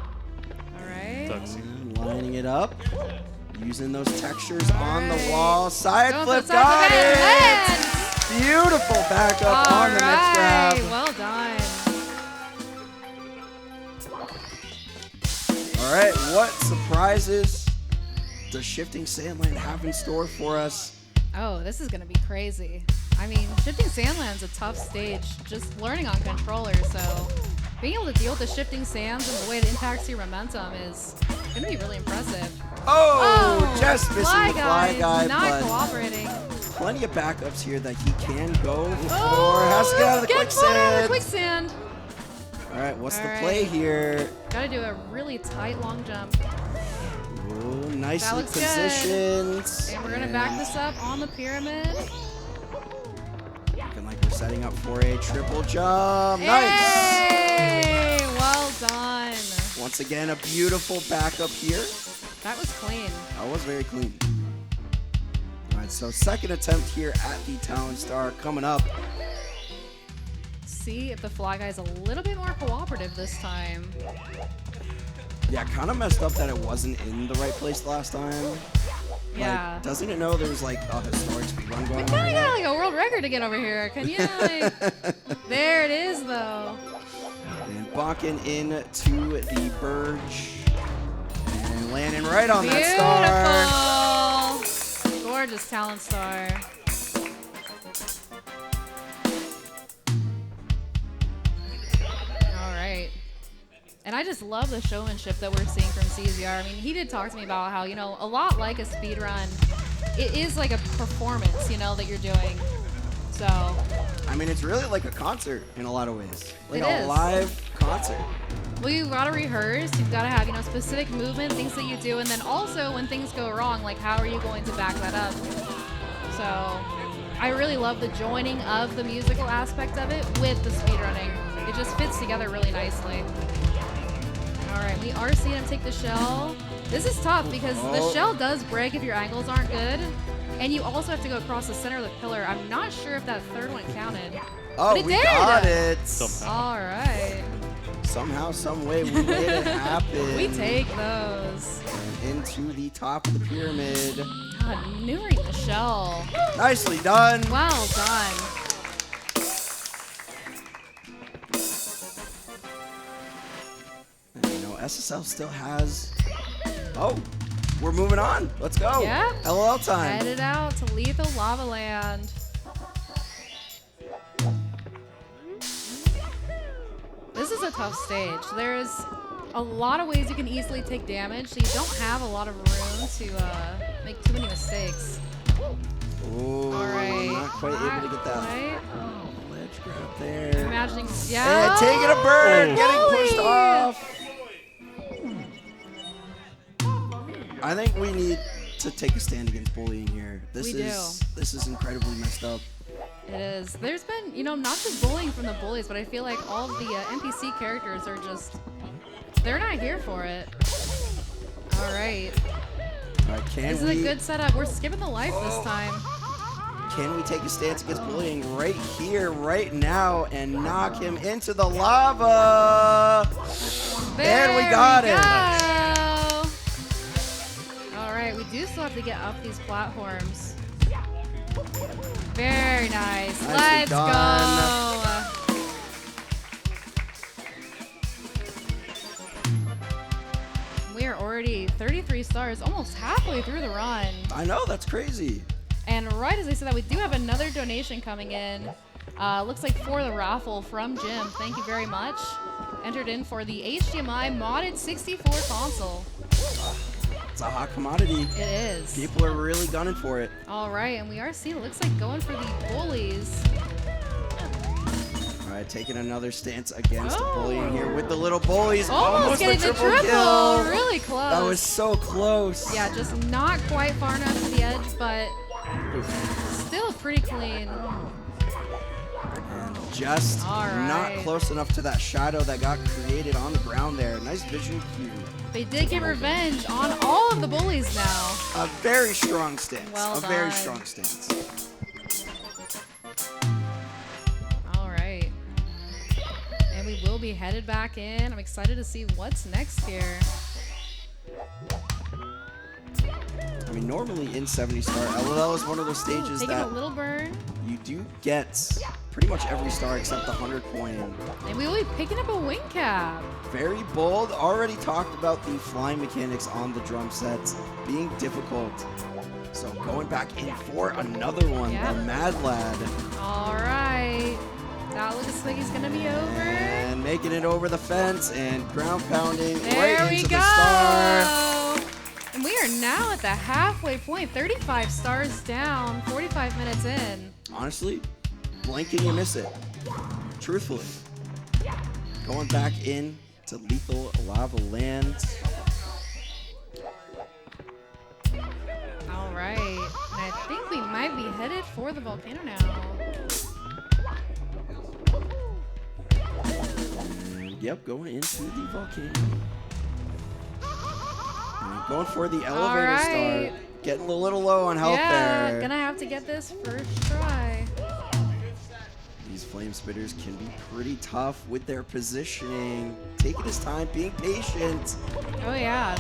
right. Tuxie. And lining it up. Using those textures on the wall. Side Going flip, for the side got flip and it! lands. Beautiful backup on the next grab. Well done. All right, what surprises does Shifting Sandland have in store for us? Oh, this is going to be crazy. I mean, Shifting Sandland's a tough stage, just learning on controllers, so being able to deal with the shifting sands and the way it impacts your momentum is going to be really impressive. Oh, just missing the fly guy, not but cooperating. plenty of backups here that he can go for. Oh, Has to get out of the get caught out of the quicksand. quicksand. All right, what's All the right. play here? Got to do a really tight long jump. Ooh, nicely looks good. positioned. And we're going to back this up on the pyramid. Looking like we're setting up for a triple jump. Nice. Hey, well done. Once again, a beautiful backup here. That was clean. That was very clean. All right, so second attempt here at the Talent Star coming up. See if the fly guy's a little bit more cooperative this time. Yeah, kind of messed up that it wasn't in the right place last time. Yeah. Like, doesn't it know there's like a historic speedrun going on? Kinda right got now? like a world record to get over here. Can you like there it is though. And bonking into the Burge. And landing right on that star. Beautiful. Gorgeous talent star. All right. And I just love the showmanship that we're seeing from CZR. I mean, he did talk to me about how, you know, a lot like a speed run, it is like a performance, you know, that you're doing. So, I mean, it's really like a concert in a lot of ways. Like It a is. live concert. well, you've got to rehearse. You've got to have, you know, specific movement, things that you do. And then also when things go wrong, like how are you going to back that up? So, I really love the joining of the musical aspect of it with the speedrunning. It just fits together really nicely. All right, we are seeing him take the shell. This is tough because the Oh. shell does break if your angles aren't good. And you also have to go across the center of the pillar. I'm not sure if that third one counted. Oh, but it we did. got it. Somehow. All right. Somehow, some way, we made it happen. We take those. And into the top of the pyramid. God, neutering the shell. Nicely done. Well done. And, you know, SSL still has. Oh, we're moving on. Let's go. Yep. LOL time. Headed out to Lethal Lava Land. This is a tough stage. There's a lot of ways you can easily take damage, so you don't have a lot of room to make too many mistakes. Ooh, All right. not quite able to get that Right. ledge grab there. Imagining, yeah. And taking a bird, Oh. getting pushed Holy. off. I think we need to take a stand against bullying here. This We is incredibly messed up. It is. There's been, you know, not just bullying from the bullies, but I feel like all of the NPC characters are just, they're not here for it. All right. All right, can This is we a good setup. We're skipping the life this time. Can we take a stance against bullying right here, right now, and knock him into the lava? And we got it. All right, we do still have to get up these platforms. Very nice. Nicely Let's done. go. We are already 33 stars, almost halfway through the run. I know, that's crazy. And right as I said that, we do have another donation coming in. Looks like for the raffle from Jim. Thank you very much. Entered in for the HDMI modded 64 console. It's a hot commodity. It is. People are really gunning for it. All right, and we are seeing, it looks like going for the bullies. All right, taking another stance against the Oh. bullying here with the little bullies. Almost getting the triple. kill. Really close. That was so close. Yeah, just not quite far enough to the edge, but still pretty clean. And just All not right. close enough to that shadow that got created on the ground there. Nice visual cue. They did get revenge on all of the bullies now. A very strong stance. Well a very done. strong stance. All right. And we will be headed back in. I'm excited to see what's next here. I mean, normally in 70 star, LOL is one of those stages Taking that a little burn. you do get pretty much every star except the 100 coin. And we will be picking up a wing cap. Very bold. Already talked about the flying mechanics on the drum sets being difficult. So going back in for another one, Yeah. the Mad Lad. All right. That looks like he's going to be over. And making it over the fence and ground pounding There right we into go. the star. And we are now at the halfway point. 35 stars down, 45 minutes in. Honestly, blink and you miss it. Truthfully. Going back in to Lethal Lava Land. All right. And I think we might be headed for the volcano now. And yep, going into the volcano. And going for the elevator right. star. Getting a little low on health Yeah, there. gonna have to get this first try. These flame spitters can be pretty tough with their positioning. Taking his time, being patient. Oh yeah.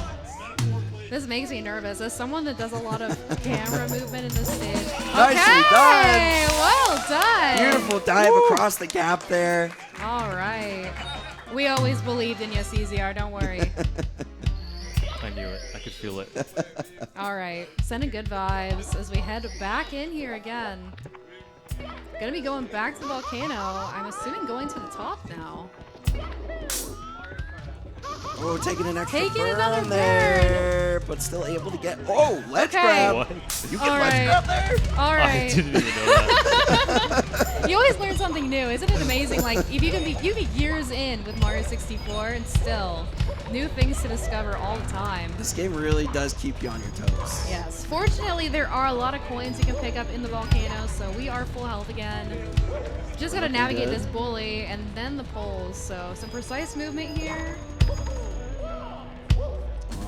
This makes me nervous. As someone that does a lot of camera movement in this stage. Nicely Okay, done. well done. Beautiful dive across the gap there. All right. We always believed in you, CZR. Don't worry. I knew it. I could feel it. All right. Sending good vibes as we head back in here again. Gonna be going back to the volcano. I'm assuming going to the top now. Oh, taking an extra Taking burn another burn. there, but still able to get. Oh, ledge Okay. grab. What? You All get ledge right. grab there. All I right. didn't even know that. You always learn something new. Isn't it amazing? Like, if you can be years in with Mario 64 and still new things to discover all the time. This game really does keep you on your toes. Yes. Fortunately, there are a lot of coins you can pick up in the volcano, so we are full health again. Just gotta Looking navigate good. this bully and then the poles. So some precise movement here.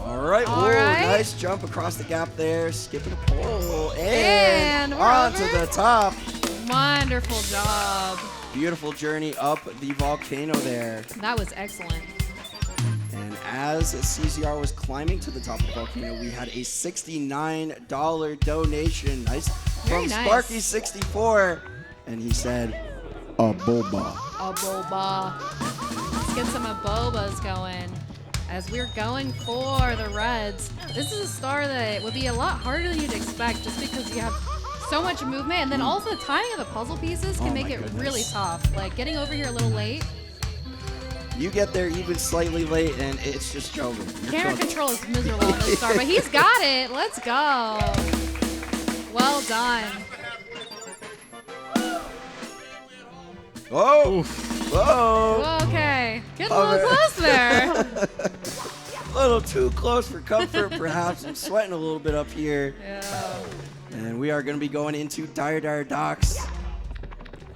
All right. All Whoa, right. nice jump across the gap there. Skipping a pole And we're on to over. the top. Wonderful job. Beautiful journey up the volcano there. That was excellent. And as CZR was climbing to the top of the volcano, we had a $69 donation. Nice. Very From nice. Sparky64. And he said, a boba. A boba. Let's get some abobas going. As we're going for the reds. This is a star that would be a lot harder than you'd expect just because you have so much movement. And then also the timing of the puzzle pieces can Oh make my it goodness. really tough. Like getting over here a little late. You get there even slightly late, and it's just over. You're Camera cooked. control is miserable on this star, but he's got it. Let's go. Well done. Oh! Whoa! Well, okay. Getting a All little right. close there. A little too close for comfort, perhaps. I'm sweating a little bit up here. Yeah. And we are going to be going into Dire Docks.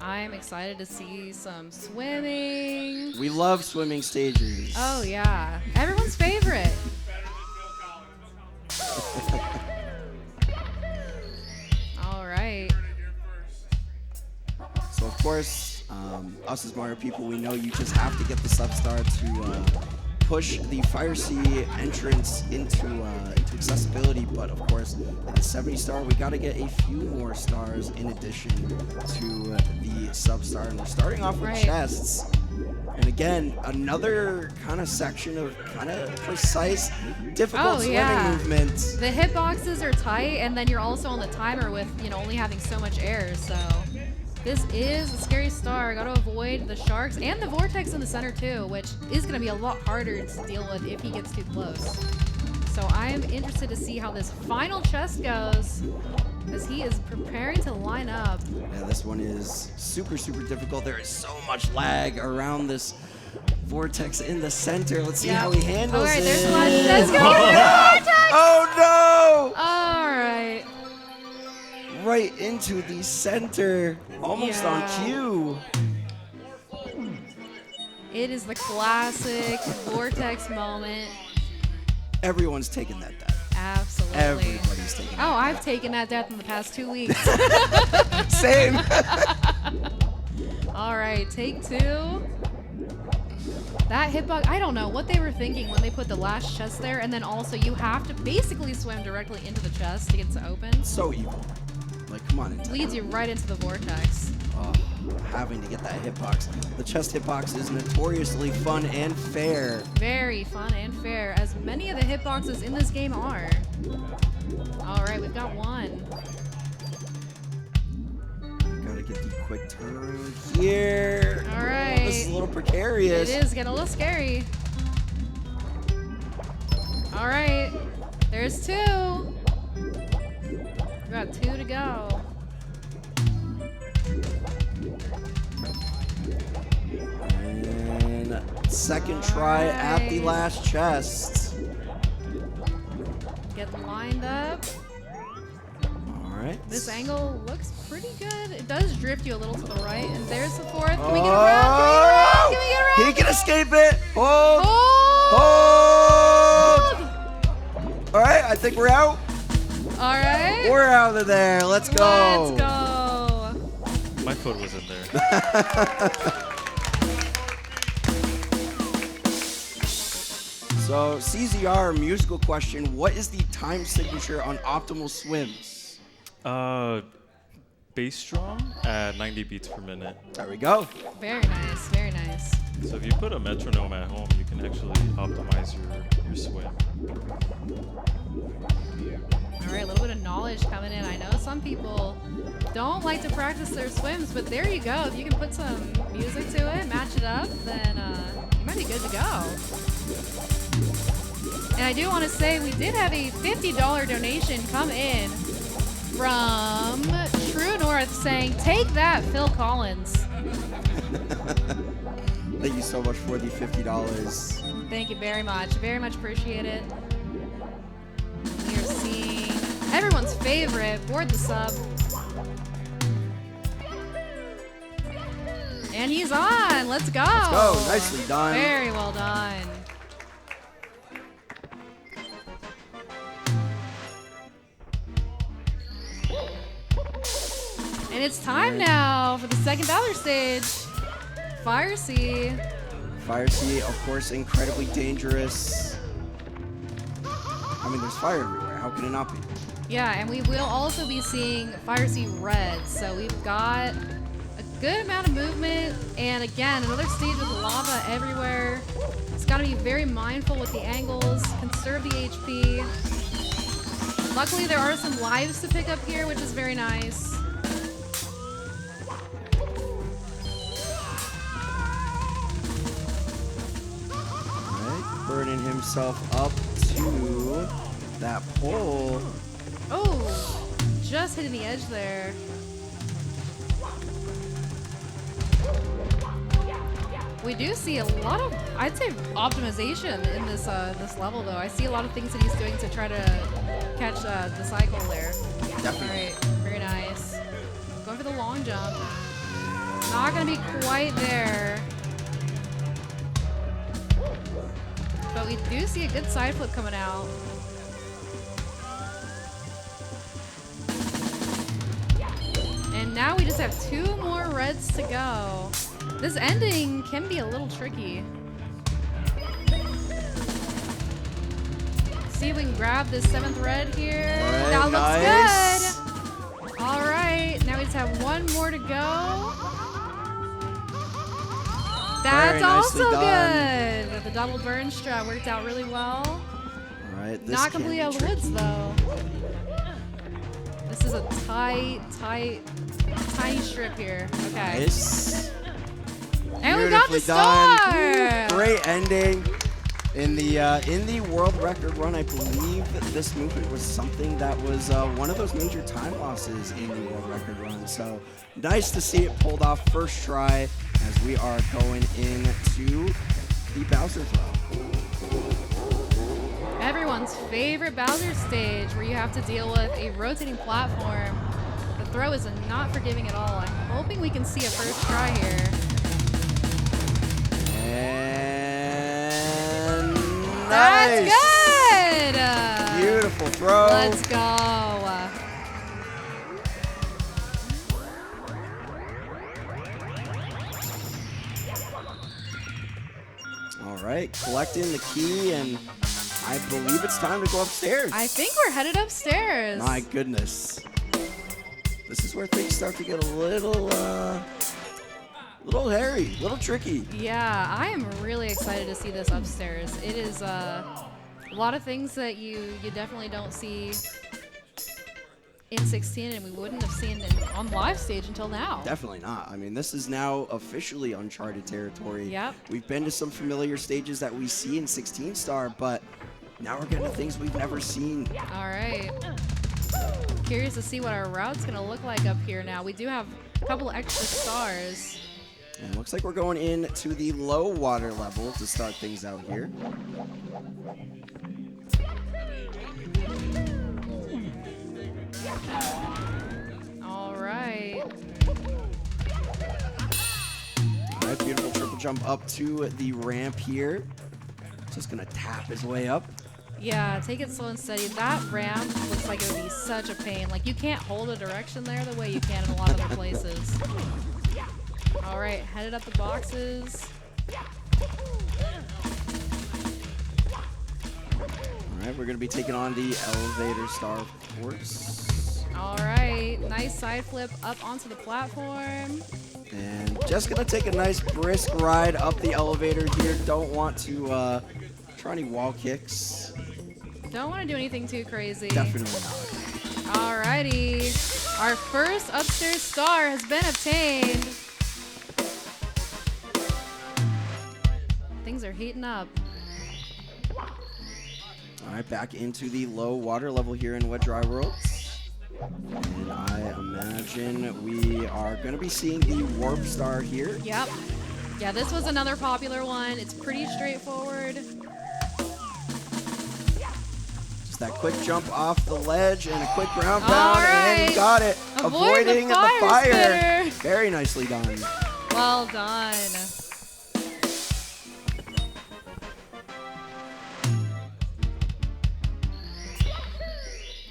I'm excited to see some swimming. We love swimming stages. Oh, yeah. Everyone's favorite. All right. course, us as Mario people, we know you just have to get the sub-star to push the Fire Sea entrance into accessibility, but of course, at the 70 star, we got to get a few more stars in addition to the sub-star, and we're starting off with chests. And again, another kind of section of kind of precise, difficult swimming movements. The hitboxes are tight, and then you're also on the timer with, you know, only having so much air, so this is a scary star. Got to avoid the sharks and the vortex in the center too, which is going to be a lot harder to deal with if he gets too close. So I'm interested to see how this final chest goes, as he is preparing to line up. Yeah, this one is super, super difficult. There is so much lag around this vortex in the center. Let's see how he handles it. All right, there's the last chest. Vortex! Oh no! All right. Right into the center, almost on cue. It is the classic vortex moment. Everyone's taken that death. Absolutely. Everybody's taken that I've taken that death in the past 2 weeks. Same. All right, take 2. That hitbox, I don't know what they were thinking when they put the last chest there, and then also you have to basically swim directly into the chest to get to open. So evil. Like, come on. Leads you right into the vortex. Oh, having to get that hitbox. The chest hitbox is notoriously fun and fair. Very fun and fair, as many of the hitboxes in this game are. All right, we've got one. Gotta get the quick turnaround here. All right. Oh, this is a little precarious. It is getting a little scary. All right, there's 2. We've got 2 to go. And second try at the last chest. Getting lined up. All right. This angle looks pretty good. It does drift you a little to the right, and there's the 4th. Can we get around? Can we get around? He can escape it. Hold. Hold! All right, I think we're out. All right. We're out of there. Let's go. Let's go. My foot was in there. So, CZR, musical question. What is the time signature on optimal swims? Bass drum at 90 beats per minute. There we go. Very nice. Very nice. So if you put a metronome at home, you can actually optimize your swim. All right, a little bit of knowledge coming in. I know some people don't like to practice their swims, but there you go. If you can put some music to it, match it up, then you might be good to go. And I do want to say we did have a $50 donation come in from True North saying, "Take that, Phil Collins." Thank you so much for the $50. Thank you very much. Very much appreciate it. We are seeing everyone's favorite, Board the Sub. And he's on. Let's go. Let's go. Nicely done. Very well done. And it's time now for the second battle stage. Fire Sea. Fire Sea, of course, incredibly dangerous. I mean, there's fire everywhere. How can it not be? Yeah, and we will also be seeing Fire Sea Red. So we've got a good amount of movement. And again, another stage with lava everywhere. It's got to be very mindful with the angles, conserve the HP. Luckily, there are some lives to pick up here, which is very nice. Burning himself up to that pole. Oh, just hitting the edge there. We do see a lot of, I'd say, optimization in this this level, though. I see a lot of things that he's doing to try to catch the cycle there. Definitely. All right, very nice. Going for the long jump. Not going to be quite there. But we do see a good side flip coming out. And And now we just have 2 more reds to go. This ending can be a little tricky. See if we can grab this 7th red here. That nice. looks good. All right, now we just have 1 more to go. That's also good. The double burn strat worked out really well. All right, this Not completely out of the woods though. This is a tiny strip here. Okay. Nice. And we got the star. Great ending. In the world record run, I believe this movement was something that was one of those major time losses in the world record run. So nice to see it pulled off first try as we are going into the Bowser throw. Everyone's favorite Bowser stage where you have to deal with a rotating platform. The throw is not forgiving at all. I'm hoping we can see a first try here. And That's nice. good. Beautiful throw. Let's go. All right, collecting the key, and I believe it's time to go upstairs. I think we're headed upstairs. My goodness. This is where things start to get a little hairy, a little tricky. Yeah, I am really excited to see this upstairs. It is a lot of things that you definitely don't see in 16, and we wouldn't have seen on live stage until now. Definitely not. I mean, this is now officially uncharted territory. Yep. We've been to some familiar stages that we see in 16 star, but now we're getting to things we've never seen. All right. Curious to see what our route's gonna look like up here now. We do have a couple extra stars. And it looks like we're going into the low water level to start things out here. All right. All right, beautiful triple jump up to the ramp here. Just gonna tap his way up. Yeah, take it slow and steady. That ramp looks like it would be such a pain. Like, you can't hold a direction there the way you can in a lot of other places. All right, headed up the boxes. All right, we're gonna be taking on the elevator star, of course. All right, nice side flip up onto the platform. And just gonna take a nice brisk ride up the elevator here. Don't want to try any wall kicks. Don't want to do anything too crazy. Definitely not. Alrighty. Our first upstairs star has been obtained. Things are heating up. All right, back into the low water level here in Wet Dry World. And I imagine we are going to be seeing the Warp Star here. Yep. Yeah, this was another popular one. It's pretty straightforward. Just that quick jump off the ledge and a quick ground All pound, right. and he got it. Avoid Avoiding the fire spitter. Very nicely done. Well done.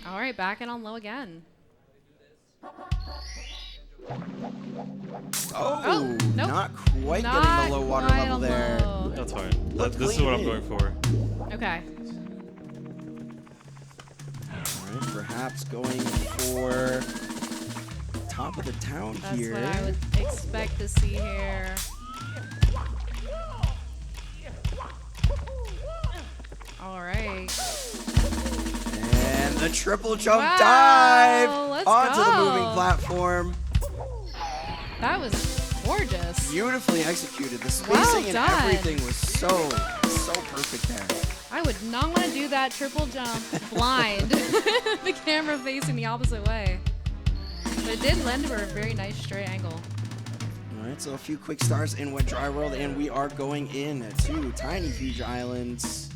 All right, back in on low again. Oh, nope. not quite Not getting the low water quite level on there. low. That's fine. Looked This is clean what I'm in. going for. Okay. All right, perhaps going for top of the town That's here. what I would expect to see here. All right. And the triple jump Wow, dive let's onto the go. moving platform. That was gorgeous. Beautifully executed. The Well spacing and done. everything was so perfect there. I would not want to do that triple jump blind. The camera facing the opposite way. But it did lend to a very nice straight angle. All right, so a few quick stars in Wet Dry World, and we are going in to Tiny Huge Islands.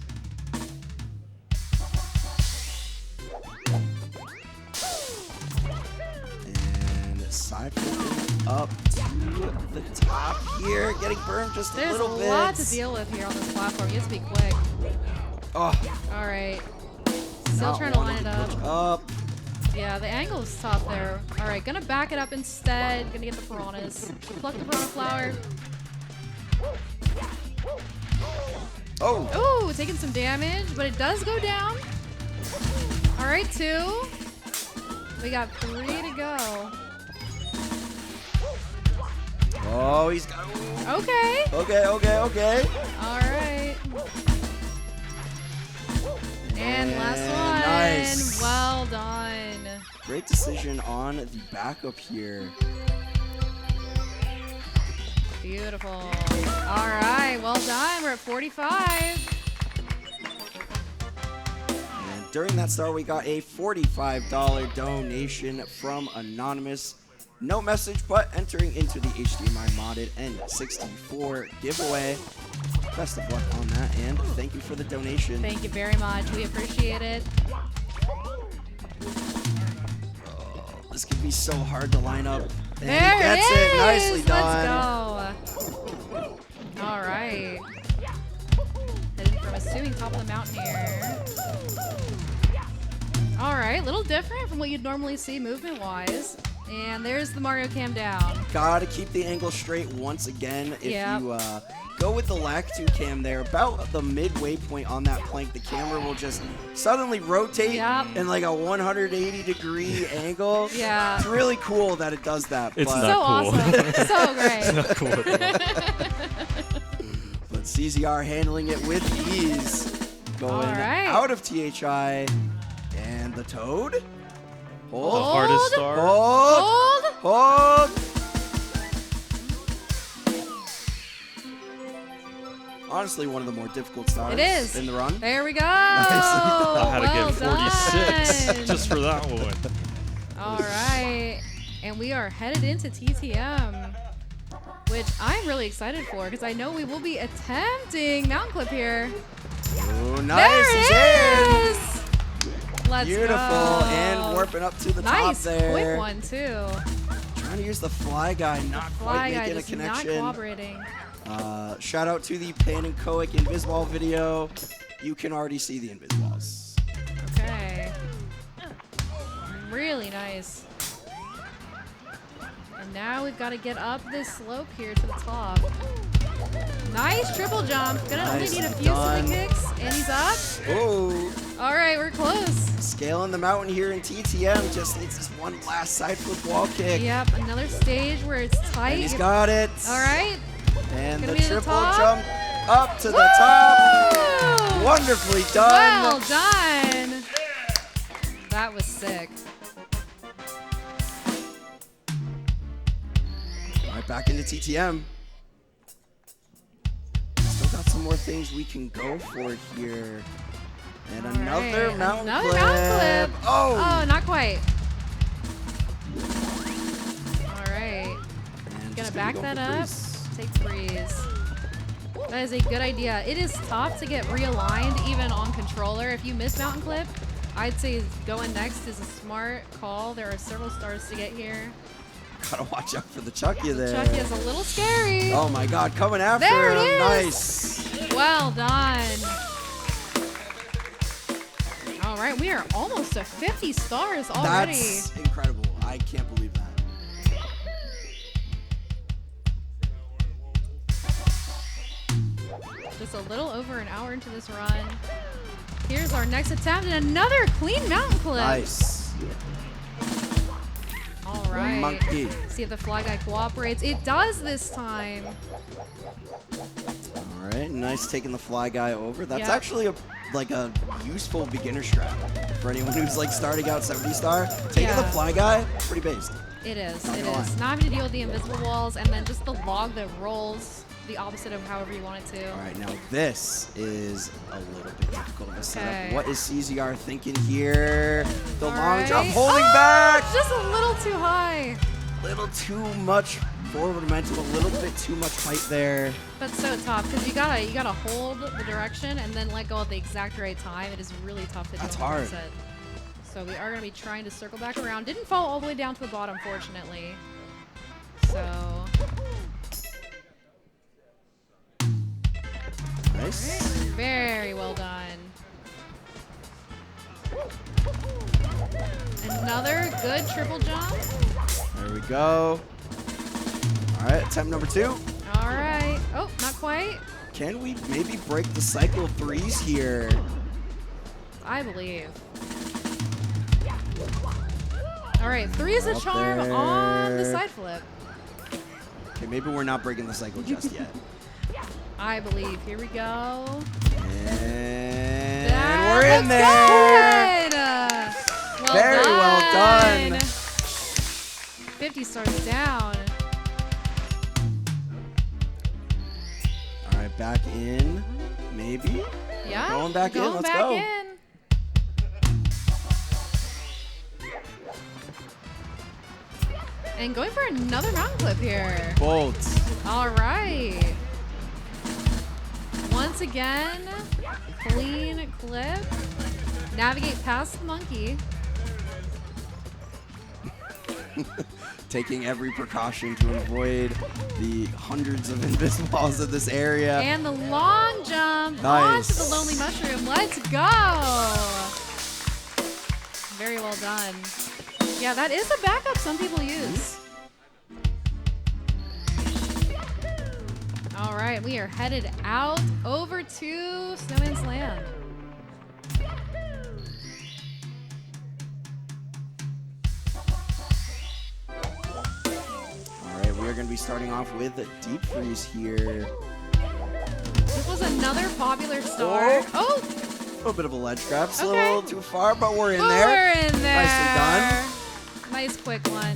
And side flipping up to the top here, getting burned just a There's little a bit. lot to deal with here on this platform. You have to be quick. Oh, All right. Still not trying to wanting line it push up. up. Yeah, the angle is tough there. All right, gonna back it up instead. Gonna get the piranhas. Pluck the piranha flower. Oh! Ooh, taking some damage, but it does go down. All right, 2. We got 3 to go. Oh, he's got. Okay. Okay. All right. And last one. Nice. Well done. Great decision on the backup here. Beautiful. All right, well done. We're at 45. And during that start, we got a $45 donation from Anonymous. No message, but entering into the HDMI modded N64 giveaway. Best of luck on that, and thank you for the donation. Thank you very much. We appreciate it. This could be so hard to line up. And There he gets it is. it. Nicely done. Let's go. All right. Heading from assuming top of the mountain here. All right, a little different from what you'd normally see movement-wise. And there's the Mario cam down. Gotta keep the angle straight once again. If Yep. you go with the LAC2 cam there, about the midway point on that plank, the camera will just suddenly rotate Yep. in like a 180-degree angle. Yeah. It's really cool that it does that. It's but, not So cool. awesome. So great. Not cool at all. but CZR handling it with ease. Going All right. out of THI. And the Toad. The Hold. hardest star. Hold. Hold. Hold. Honestly, one of the more difficult stars It is. in the run. There we go. I had to Well get 46 done. just for that one. All right. And we are headed into TTM, which I'm really excited for because I know we will be attempting mountain clip here. Oh, nice. He's in. There it is. Let's Beautiful. go. And warping up to the Nice, top there. quick one too. Trying to use the fly guy, not Fly quite guy making a just not connection. cooperating. Shout out to the Pan and Coic Inviswall video. You can already see the Inviswalls. Okay. Really nice. And now we've got to get up this slope here to the top. Nice triple jump. Gonna only need a few Done. silly kicks. And he's up. Oh, All right, we're close. scaling the mountain here in TTM. Just needs this one last side flip wall kick. Yep, another stage where it's tight. And he's got it. All right. And Gonna the be to the triple top. jump up to the top. Woo! Wonderfully done. Well done. That was sick. Right back into TTM. Still got some more things we can go for here. And All another right, mountain another clip. mountain clip. Oh. Oh, not quite. All right. And Gonna just back go that for up. freeze. Take freeze. That is a good idea. It is tough to get realigned even on controller. If you miss mountain clip, I'd say going next is a smart call. There are several stars to get here. Gotta watch out for the Chucky there. Chucky is a little scary. Oh my God, coming after There it him. is. Nice. Well done. All right, we are almost to 50 stars already. That's incredible. I can't believe that. Just a little over an hour into this run. Here's our next attempt and another clean mountain clip. Nice. All right. Monkey. See if the fly guy cooperates. It does this time. All right, nice taking the fly guy over. That's Yep. actually a useful beginner strat for anyone who's like starting out 70 star. Taking the Yeah. fly guy, pretty based. It is. Not It gonna is. lie. Not having to deal with the invisible walls and then just the log that rolls the opposite of however you want it to. All right, now this is a little bit difficult of a setup. Okay. What is CZR thinking here? The All long right. jump, holding Oh, back. Just a little too high. Little too much forward momentum, a little bit too much height there. That's so tough because you gotta hold the direction and then let go at the exact right time. It is really tough to do. That's in one hard. set. So we are gonna be trying to circle back around. Didn't fall all the way down to the bottom, fortunately. So Nice. very well done. And Another good triple jump. There we go. All right, attempt number 2. All right. Oh, not quite. Can we maybe break the cycle of 3s here? I believe. All right, 3 is a Up charm there. on the side flip. Okay, maybe we're not breaking the cycle just yet. I believe. Here we go. And That we're in looks there. good. Well Very done. well done. 50 stars down. All right, back in, maybe. Yeah. Going back in, let's back go. in. And going for another mountain clip here. Bolts. All right. Once again, clean clip. Navigate past the monkey. Taking every precaution to avoid the hundreds of invisibles in this area. And the long jump Nice. onto the lonely mushroom. Let's go. Very well done. Yeah, that is a backup some people use. All right, we are headed out over to Snowman's Land. All right, we're going to be starting off with Deep Freeze here. This was another popular star. Oh, A little bit of a ledge grab. It's a Okay. little too far, but we're in we're there. in there. Nicely done. Nice quick one.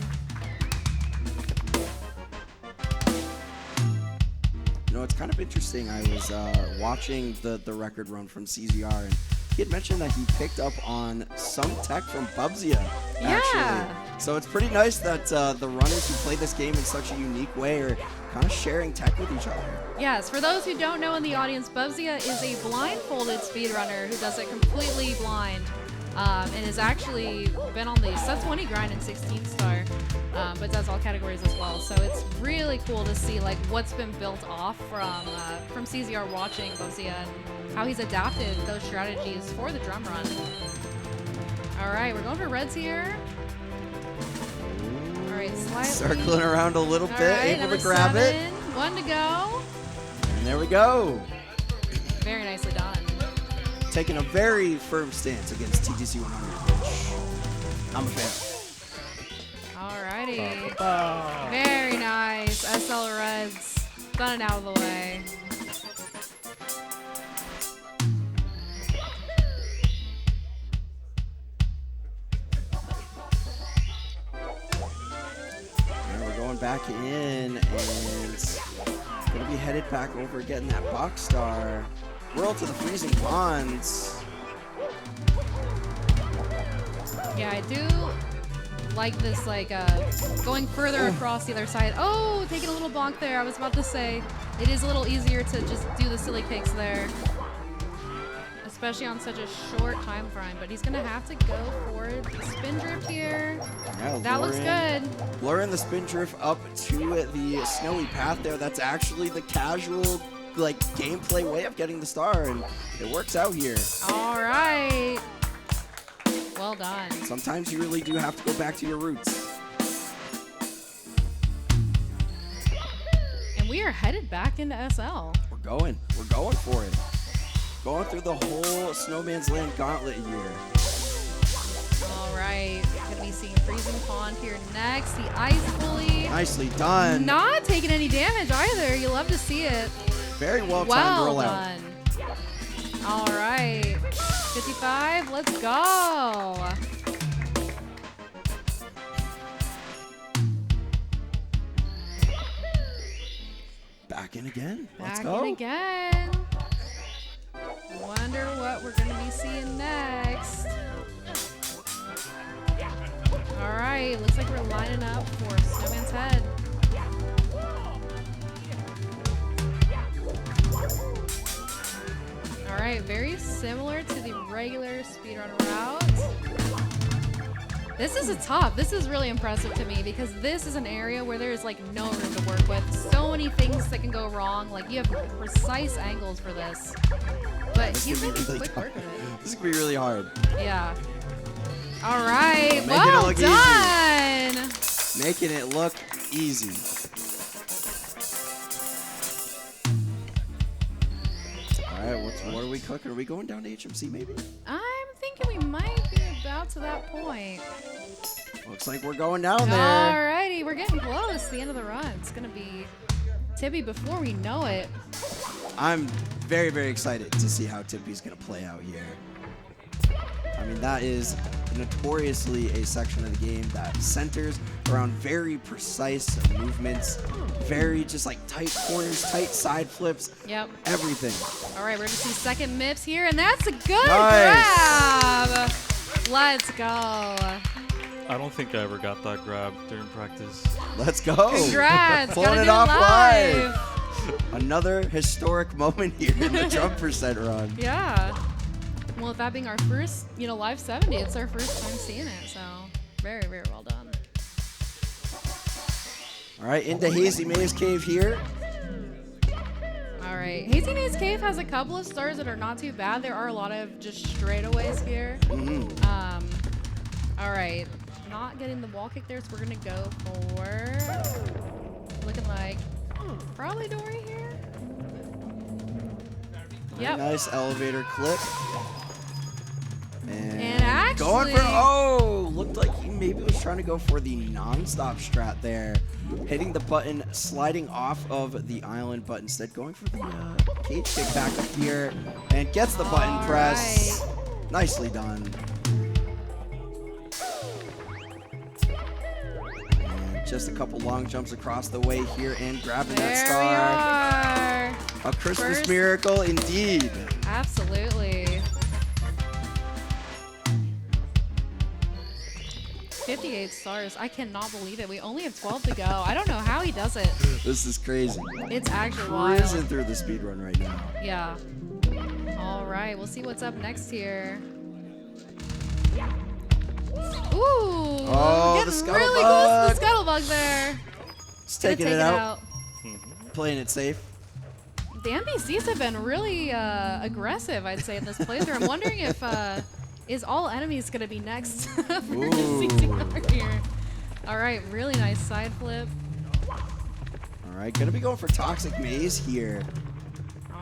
You know, it's kind of interesting. I was watching the record run from CZR, and he had mentioned that he picked up on some tech from Bubzia, actually. Yeah. So it's pretty nice that the runners who play this game in such a unique way are kind of sharing tech with each other. Yes, for those who don't know in the audience, Bubzia is a blindfolded speedrunner who does it completely blind. And has actually been on the sub 20 grind in 16 star, but does all categories as well. So it's really cool to see like what's been built off from CZR watching Bubzia and how he's adapted those strategies for the drum run. All right, we're going for reds here. All right, slightly. Circling around a little All bit, right, able number to grab 7, it. 1 to go. And there we go. Very nicely done. Taking a very firm stance against TTC 100, which I'm a fan. Alrighty. Very nice. SL Reds. Done it out of the way. And we're going back in, and gonna be headed back over getting that box star. Whirl to the freezing ponds. Yeah, I do like this, like, going further across the other side. Oh, taking a little bonk there. I was about to say, it is a little easier to just do the silly kicks there. Especially on such a short time frame. But he's going to have to go for the spin drift here. Yeah, That looks good. Luring the spin drift up to the snowy path there. That's actually the casual, like, gameplay way of getting the star, and it works out here. All right. Well done. Sometimes you really do have to go back to your roots. And we are headed back into SL. We're going for it. Going through the whole Snowman's Land gauntlet here. All right. Gonna be seeing Freezing Pond here next. The Ice Bully. Nicely done. Not taking any damage either. You love to see it. Very well timed Well rollout. done. All right. 55. Let's go. Back in again. Let's Back go. in again. Wonder what we're gonna be seeing next. All right, looks like we're lining up for Snowman's Head. All right, very similar to the regular speedrun route. This is this is really impressive to me because this is an area where there is like no room to work with. So many things that can go wrong. Like you have precise angles for this. But This he's could be making really quick hard. work of it. This could be really hard. Yeah. All right, Making it well look done. Making it look easy. All right, what are we cooking? Are we going down to HMC maybe? I'm thinking we might be about to that point. Looks like we're going down there. Alrighty, we're getting close. The end of the run. It's gonna be Tippy before we know it. I'm very, very excited to see how Tippy's going to play out here. I mean, that is notoriously a section of the game that centers around very precise movements, very just like tight corners, tight side flips, Yep. everything. All right, we're gonna see second MIPS here, and that's a good Nice. grab. Let's go. I don't think I ever got that grab during practice. Let's go. Congrats. Pulling Gotta it do off live. live. Another historic moment here in the jump percent run. Yeah. Well, with that being our first, live 70, it's our first time seeing it, so very, very well done. All right, into Hazy Maze Cave here. All right, Hazy Maze Cave has a couple of stars that are not too bad. There are a lot of just straightaways here. All right, not getting the wall kick there, so we're gonna go for looking like probably Dory here. Yep. Nice elevator clip. And actually, going for, looked like he maybe was trying to go for the non-stop strat there. Hitting the button, sliding off of the island, but instead going for the cage kick back up here and gets the button All press. Nicely done. And just a couple long jumps across the way here and grabbing that there star. we are. A Christmas First- miracle indeed. Absolutely. 58 stars. I cannot believe it. We only have 12 to go. I don't know how he does it. This is crazy. It's actually Cruising wild. through the speed run right now. Yeah. All right. We'll see what's up next here. Ooh. Oh, getting the really close to the scuttlebug. scuttlebug there. Just Gonna taking take it out, Mm-hmm. playing it safe. The NPCs have been really aggressive, I'd say, in this playthrough. I'm wondering if is all enemies gonna be next for Ooh. CCR here. All right, really nice side flip. All right, gonna be going for Toxic Maze here,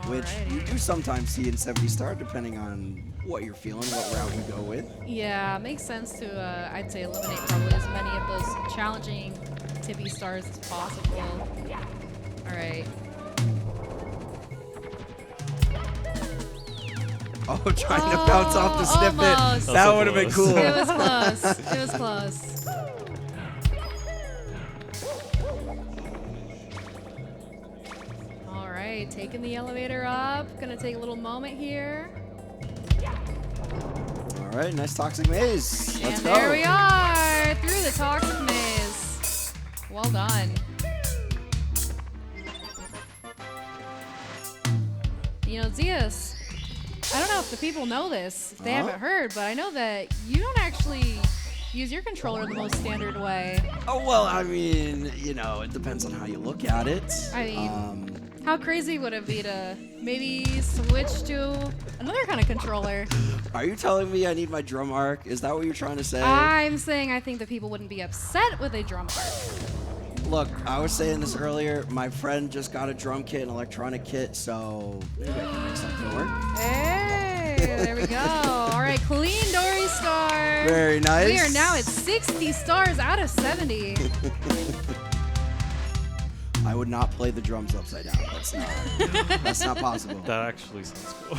which you Alrighty. do sometimes see in 70 star, depending on what you're feeling, what route you go with. Yeah, makes sense to I'd say eliminate probably as many of those challenging tippy stars as possible. All right. Oh, trying to bounce off the snippet. Almost. That so would have been close. cool. It was close. It was close. All right, taking the elevator up. Gonna take a little moment here. All right, nice Toxic Maze. Let's And go. there we are, through the toxic maze. Well done. Zeus, I don't know if the people know this, if they Uh-huh. haven't heard, but I know that you don't actually use your controller the most standard way. Oh, well, I mean, it depends on how you look at it. I mean, how crazy would it be to maybe switch to another kind of controller? Are you telling me I need my drum arc? Is that what you're trying to say? I'm saying I think that people wouldn't be upset with a drum arc. Look, I was saying this earlier. My friend just got a drum kit, an electronic kit, so maybe I can make something work. Hey, there we go. All right, clean Dory star. Very nice. We are now at 60 stars out of 70. I would not play the drums upside down. That's not possible. That actually sounds cool.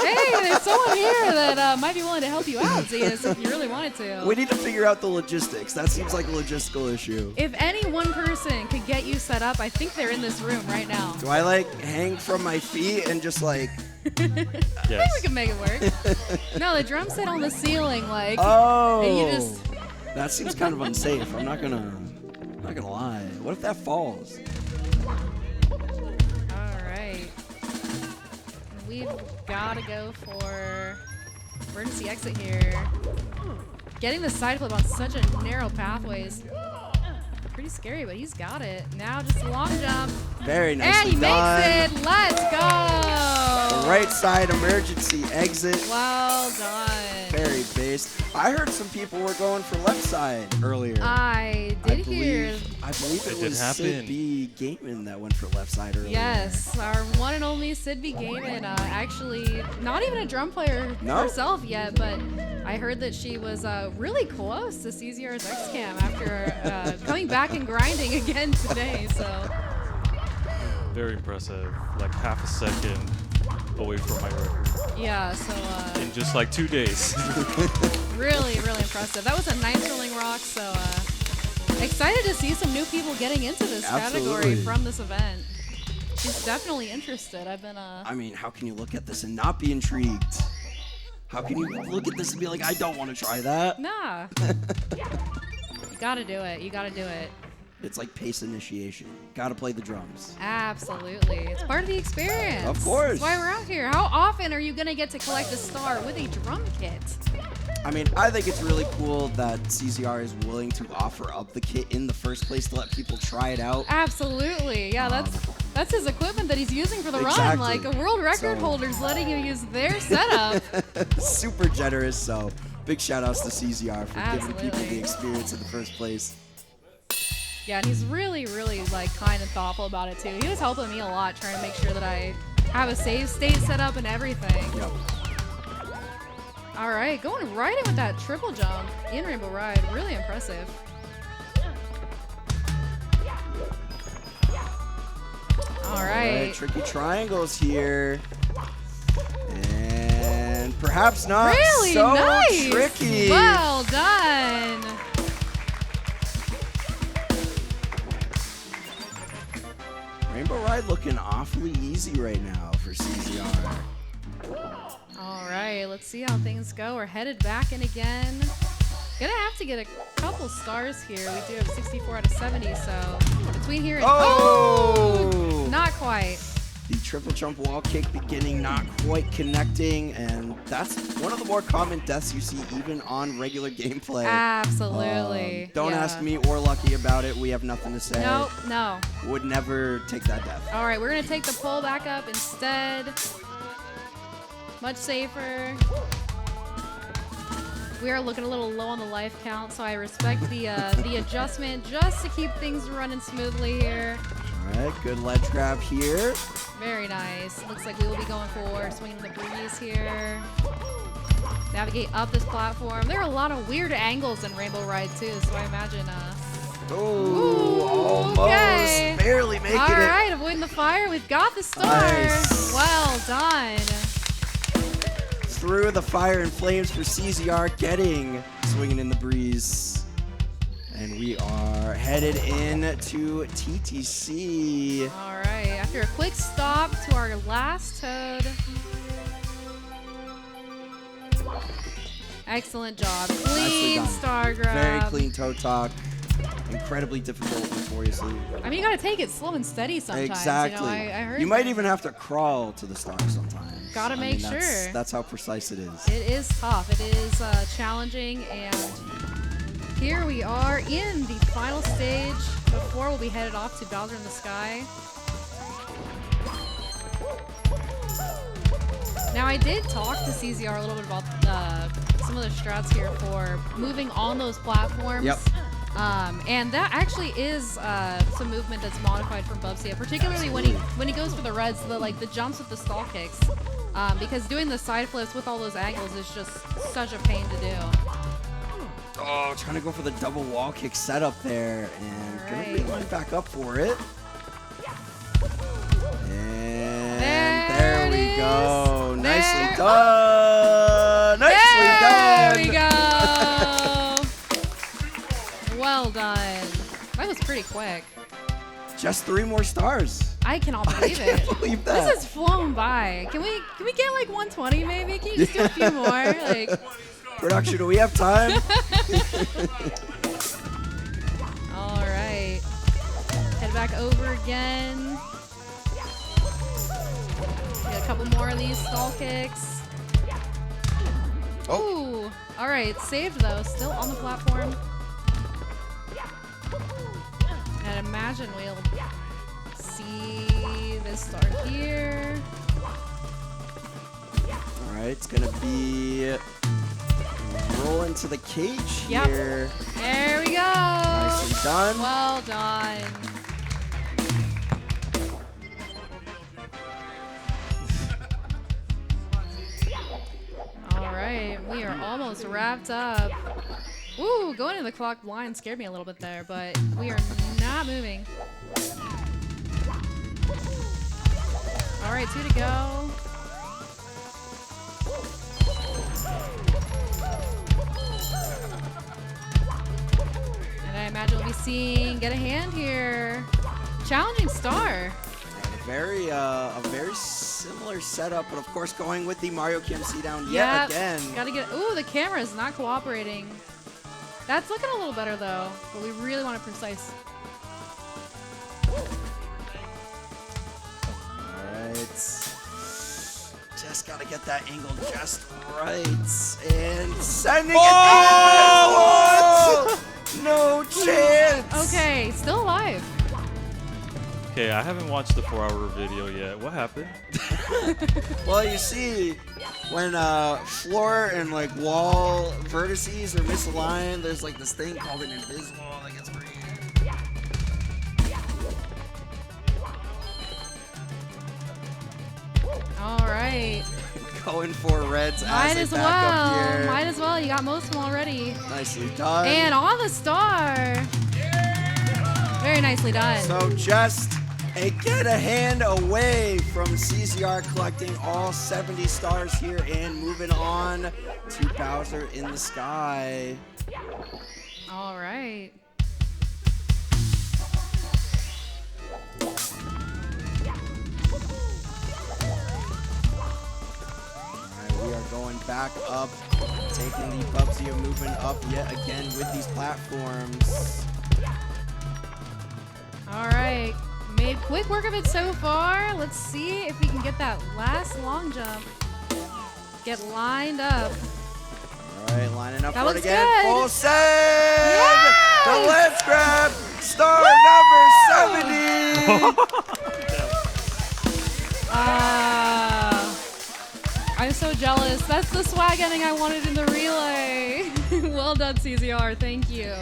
Hey, there's someone here that might be willing to help you out, Zeus, if you really wanted to. We need to figure out the logistics. That seems like a logistical issue. If any one person could get you set up, I think they're in this room right now. Do I hang from my feet and just I think we Yes. can make it work. No, the drum set on the ceiling, Oh, and you just. that seems kind of unsafe. I'm not gonna lie. What if that falls? All right. We've got to go for emergency exit here. Getting the side flip on such a narrow pathway is pretty scary, but he's got it. Now just a long jump. Very And nicely he done. makes it. Let's go. The right side emergency exit. Well done. Very big. case. I heard some people were going for left side earlier. I did hear. I believe it It did was happen. Sid B. Gaiman that went for left side earlier. Yes, our one and only Sid B. Gaiman, actually not even a drum player No. herself yet, but I heard that she was really close to CZR's X-Cam after coming back and grinding again today, so. Very impressive. Like half a second away from my record Yeah, so in just like 2 days. really, really impressive. That was a nice rolling rock, so excited to see some new people getting into this category Absolutely. from this event. She's definitely interested. I've been I mean, how can you look at this and not be intrigued? How can you look at this and be like, I don't want to try that? Nah. You gotta do it. You gotta do it. It's like pace initiation. Gotta play the drums. Absolutely. It's part of the experience. Of course. That's why we're out here. How often are you gonna get to collect a star with a drum kit? I mean, I think it's really cool that CZR is willing to offer up the kit in the first place to let people try it out. Absolutely. Yeah, that's his equipment that he's using for the run. Exactly. Like a world record So- holder's letting you use their setup. Super generous, so big shout outs to CZR for giving people Absolutely. the experience in the first place. Yeah, and he's really, really like kind and thoughtful about it too. He was helping me a lot trying to make sure that I have a save state set up and everything. Yep. All right, going right in with that triple jump in Rainbow Ride. Really impressive. All right. Tricky triangles here. And perhaps not Really so nice. tricky. Well done. Rainbow Ride looking awfully easy right now for CZR. All right, let's see how things go. We're headed back in again. Gonna have to get a couple stars here. We do have 64 out of 70, so between here and Oh! not quite. The triple jump wall kick beginning, not quite connecting, and that's one of the more common deaths you see even on regular gameplay. Absolutely. Don't Yeah. ask me or Lucky about it. We have nothing to say. Nope, no. Would never take that death. All right, we're gonna take the pull back up instead. Much safer. We are looking a little low on the life count, so I respect the adjustment just to keep things running smoothly here. All right, good ledge grab here. Very nice. Looks like we will be going for swinging the breeze here. Navigate up this platform. There are a lot of weird angles in Rainbow Ride too, so I imagine. Oh, almost. Okay. Barely making All it. right, avoiding the fire. We've got the star. Nice. Well done. Through the fire and flames for CZR, getting swinging in the breeze. And we are headed in to TTC. All right, after a quick stop to our last toad. Excellent job. Nicely Clean done. star grab. Very clean toe talk. Incredibly difficult, notoriously. I mean, you gotta take it slow and steady sometimes. Exactly. You know, I heard you might that. even have to crawl to the star sometimes. Gotta I make mean, that's- sure. That's how precise it is. It is tough. It is challenging, and here we are in the final stage. Before we'll be headed off to Bowser in the Sky. Now, I did talk to CZR a little bit about some of the strats here for moving on those platforms. Yep. And that actually is some movement that's modified from Bubsy, particularly when he goes for the reds, the jumps with the stall kicks. Because doing the side flips with all those angles is just such a pain to do. Oh, trying to go for the double wall kick setup there, and All gonna right. bring mine back up for it. And There there we it go. is. Nicely There- done. Nicely There done. we go. Well done. That was pretty quick. Just 3 more stars. I cannot I believe can't it. believe that. This has flown by. Can we get like 120 maybe? Can you just do a few more? Like, Production, do we have time? all right. Head back over again. Get a couple more of these stall kicks. Oh. Ooh. All right, saved though. Still on the platform. And imagine we'll see this star here. All right, it's gonna be into the cage Yep. here. There we go. Nicely done. Well done. All right, we are almost wrapped up. Ooh, going to the clock blind scared me a little bit there, but we are not moving. All right, 2 to go. And I imagine we'll be seeing Get a Hand here. Challenging star. A very similar setup, but of course going with the Mario KMC down yet again. Gotta get. Ooh, the camera is not cooperating. That's looking a little better though, but we really want it precise. Alright. Just gotta get that angle just right. And sending it down! No chance! Okay, still alive. Okay, I haven't watched the 4-hour video yet. What happened? Well, you see, when floor and like wall vertices are misaligned, there's like this thing called an invisible that gets created. All right. Going for reds Might as as they back up well. here. Might as well. You got most of them already. Nicely done. And on the star. Very nicely done. So just a get a hand away from CZR collecting all 70 stars here and moving on to Bowser in the Sky. All right. We are going back up, taking the Bubsy movement up yet again with these platforms. All right. Made quick work of it so far. Let's see if we can get that last long jump. Get lined up. All right, lining up That for it looks again. good. Full send! Yes! The Let's Grab star number 70! I'm so jealous. That's the swag ending I wanted in the relay. Well done, CZR. Thank you.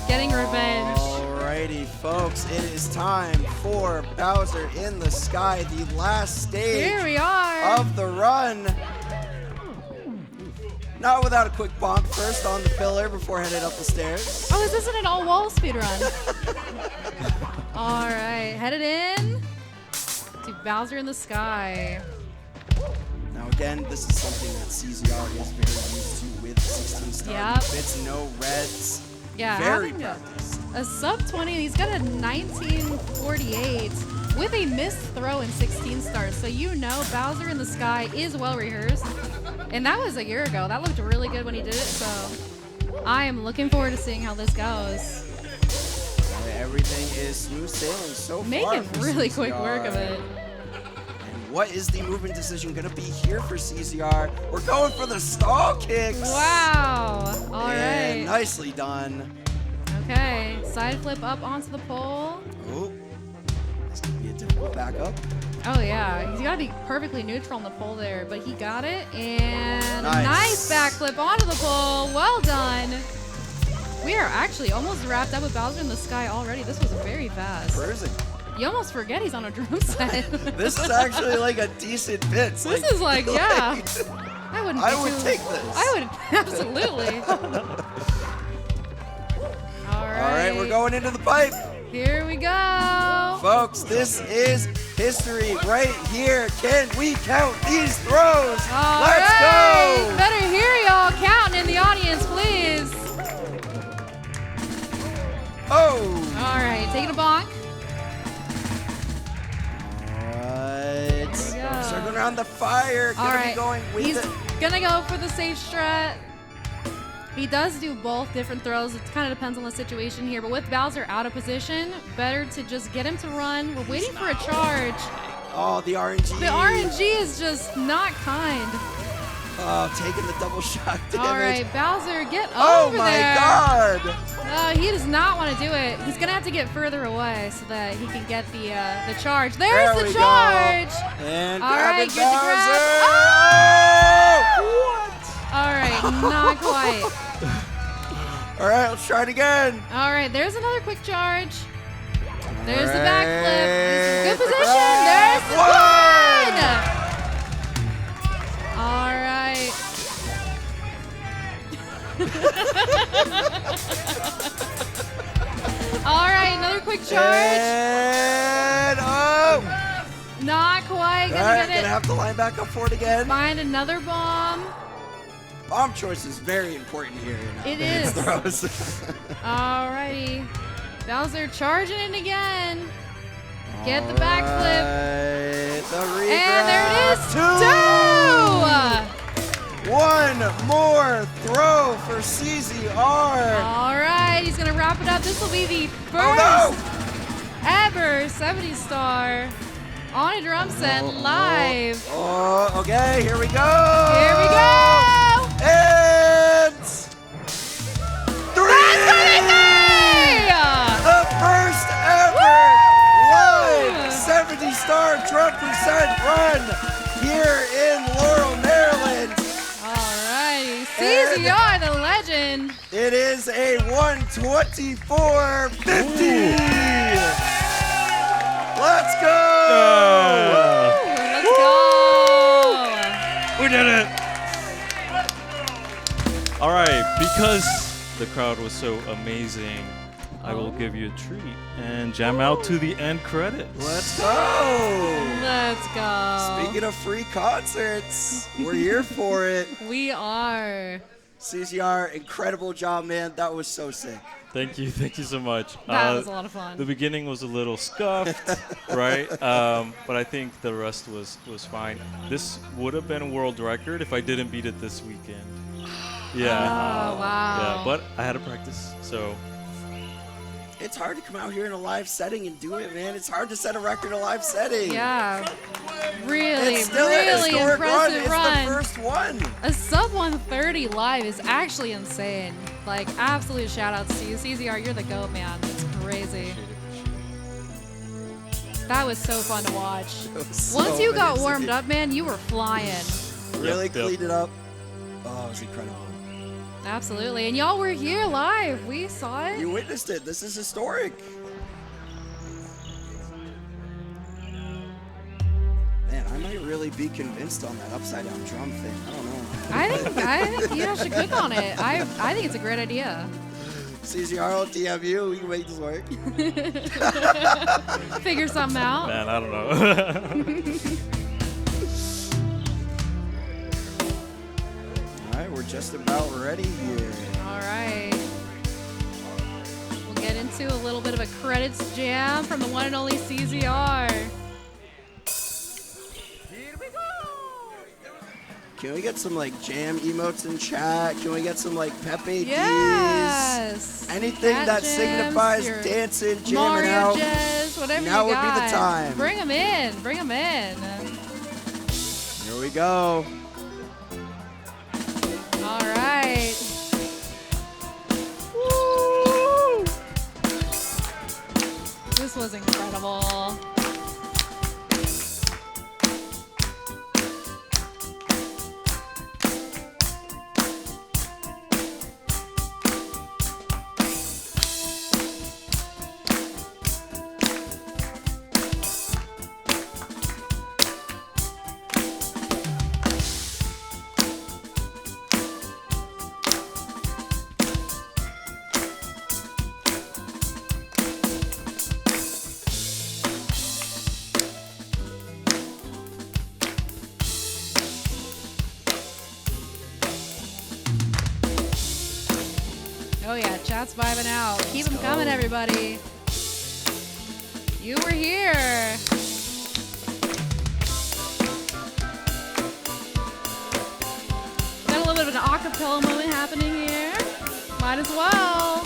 Getting revenge. Alrighty, folks, it is time for Bowser in the Sky, the last stage Here we are. of the run. Not without a quick bonk first on the pillar before headed up the stairs. Oh, this isn't an all-wall speedrun. All right, headed in to Bowser in the Sky. Now again, this is something that CZR is very used to with 16 star Yep. bits, no reds. Yeah, Very having practiced. a sub 20. He's got a 1948 with a missed throw in 16 stars. So you know Bowser in the Sky is well rehearsed. And that was a year ago. That looked really good when he did it. So I am looking forward to seeing how this goes. Everything is smooth sailing so far. Making for really CZR. quick work of it. And what is the movement decision going to be here for CZR? We're going for the stall kicks. Wow. All And right. nicely done. Okay. Side flip up onto the pole. Oh, this could be a difficult backup. Oh, yeah. He's got to be perfectly neutral on the pole there, but he got it. And Nice. nice backflip onto the pole. Well done. We are actually almost wrapped up with Bowser in the Sky already. This was very fast. Cruising. You almost forget he's on a drum set. This is actually like a decent bit. This is like, yeah. I wouldn't. I be would too- take this. I would absolutely. All right. All right, we're going into the pipe. Here we go. Folks, this is history right here. Can we count these throws? All Let's right. go. Better hear y'all counting in the audience, please. Oh. All right, taking a bonk. Alright. go. Circling around the fire. All Gonna right. be going with He's it. gonna go for the safe strat. He does do both different throws. It kind of depends on the situation here. But with Bowser out of position, better to just get him to run. We're waiting for a charge. Oh, the RNG. The RNG is just not kind. Oh, taking the double shot damage. All right, Bowser, get Oh over my there. god. No, he does not want to do it. He's gonna have to get further away so that he can get the charge. There's There the we charge. Go. And All grab right, it, good to grab. Bowser. Oh! All right, not quite. All right, let's try it again. All right, there's another quick charge. There's the All backflip. right. Good position. There's the one. All right. All right, another quick charge. And oh! Not quite All gonna right, get gonna it. have to line back up for it again. Find another bomb. Bomb choice is very important here. It his is. throws. Alrighty. Bowser charging it again. Get the backflip. Right, the regrab. And there it is. Two! One more throw for CZR. Alright, he's gonna wrap it up. This will be the first Oh ever 70 star on a drum set live. Oh, okay, here we go. Here we go! And three. The first ever live 70-star drum percent run here in Laurel, Maryland. Alrighty, CZR, the legend. It is a 124.50. Let's go! Let's go! We did it! All right, because the crowd was so amazing, I will give you a treat and jam out to the end credits. Let's go! Let's go. Speaking of free concerts, we're here for it. We are. CZR, incredible job, man. That was so sick. Thank you so much. That was a lot of fun. The beginning was a little scuffed, right? But I think the rest was fine. This would have been a world record if I didn't beat it this weekend. Yeah. Oh, wow. Yeah, but I had to practice, so. It's hard to come out here in a live setting and do it, man. It's hard to set a record in a live setting. Yeah. Really, It's still an really historic run. impressive It's run. the first one. A sub 130 live is actually insane. Like, absolute shout out to you. CZR, you're the GOAT, man. It's crazy. That was so fun to watch. So Once you got amazing. warmed up, man, you were flying. Really Yep. cleaned it up. Oh, it was incredible. Absolutely. And y'all were here live. We saw it. You witnessed it. This is historic. Man, I might really be convinced on that upside down drum thing. I don't know. I think you guys should cook on it. I think it's a great idea. CZR will DM you. We can make this work. Figure something out. Man, I don't know. All right, we're just about ready here. All right. We'll get into a little bit of a credits jam from the one and only CZR. Can we get some like jam emotes in chat? Can we get some like Pepe D's? Yes. Anything Cat that jams, signifies your dancing, jamming Mario out. jazz, whatever Now you would be the got. time. Bring them in. Bring them in. Here we go. All right. Woo! This was incredible. Oh yeah, chat's vibing out. Keep them coming, everybody. You were here. Got a little bit of an acapella moment happening here. Might as well.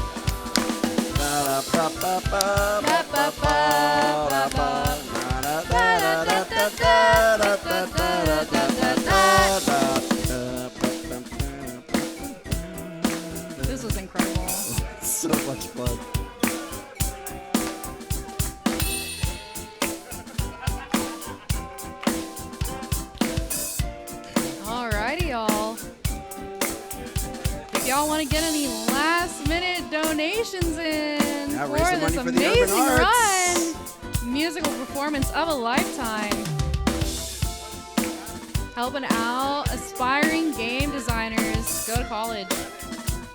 This was incredible. So much fun. Alrighty, y'all. y'all want to get any last-minute donations in Yeah, for raise some this money for the Urban amazing Arts. run, musical performance of a lifetime, helping out aspiring game designers go to college.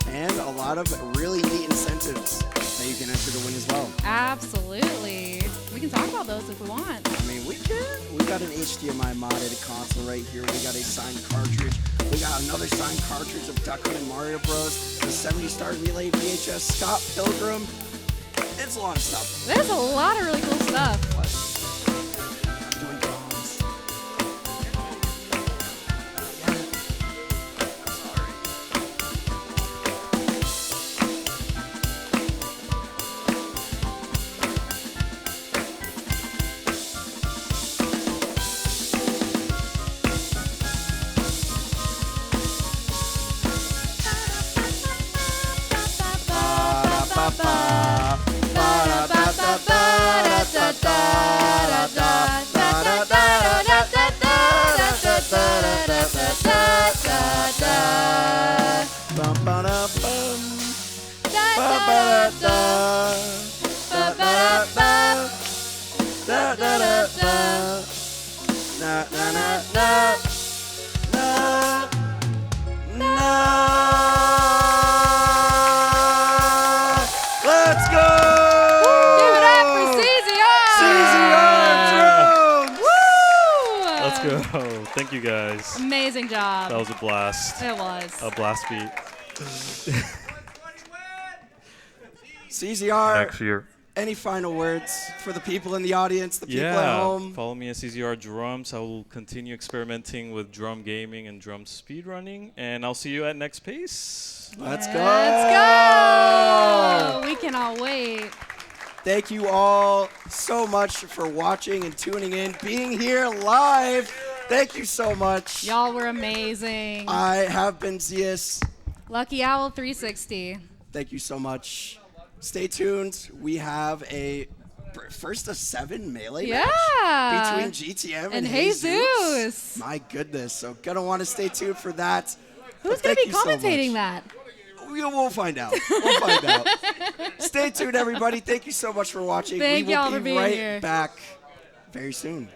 And a lot of really neat incentives that you can enter to win as well. Absolutely. We can talk about those if we want. I mean, we can. We got an HDMI modded console right here. We got a signed cartridge. We got another signed cartridge of Duck Hunt and Mario Bros. The 70-star Relay VHS, Scott Pilgrim. It's a lot of stuff. There's a lot of really cool stuff. I'm doing bombs. Let's go! Give it up for CZR! Woo! Let's go. Thank you guys. Amazing job. That was a blast. It was. A blast beat. CZR, Next year. any final words for the people in the audience, the people at home? Follow me at CZR Drums. I will continue experimenting with drum gaming and drum speedrunning, and I'll see you at next pace. Let's go! Let's go! We cannot wait. Thank you all so much for watching and tuning in, being here live. Thank you so much. Y'all were amazing. I have been Zeus. Lucky Owl 360. Thank you so much. Stay tuned. We have a first of 7 melee match between GTM and Jesus. My goodness. So gonna want to stay tuned for that. Who's But going to thank be you so commentating much. that? We'll find out. We'll find out. Stay tuned, everybody. Thank you so much for watching. Thank we will y'all be for being right here. back very soon.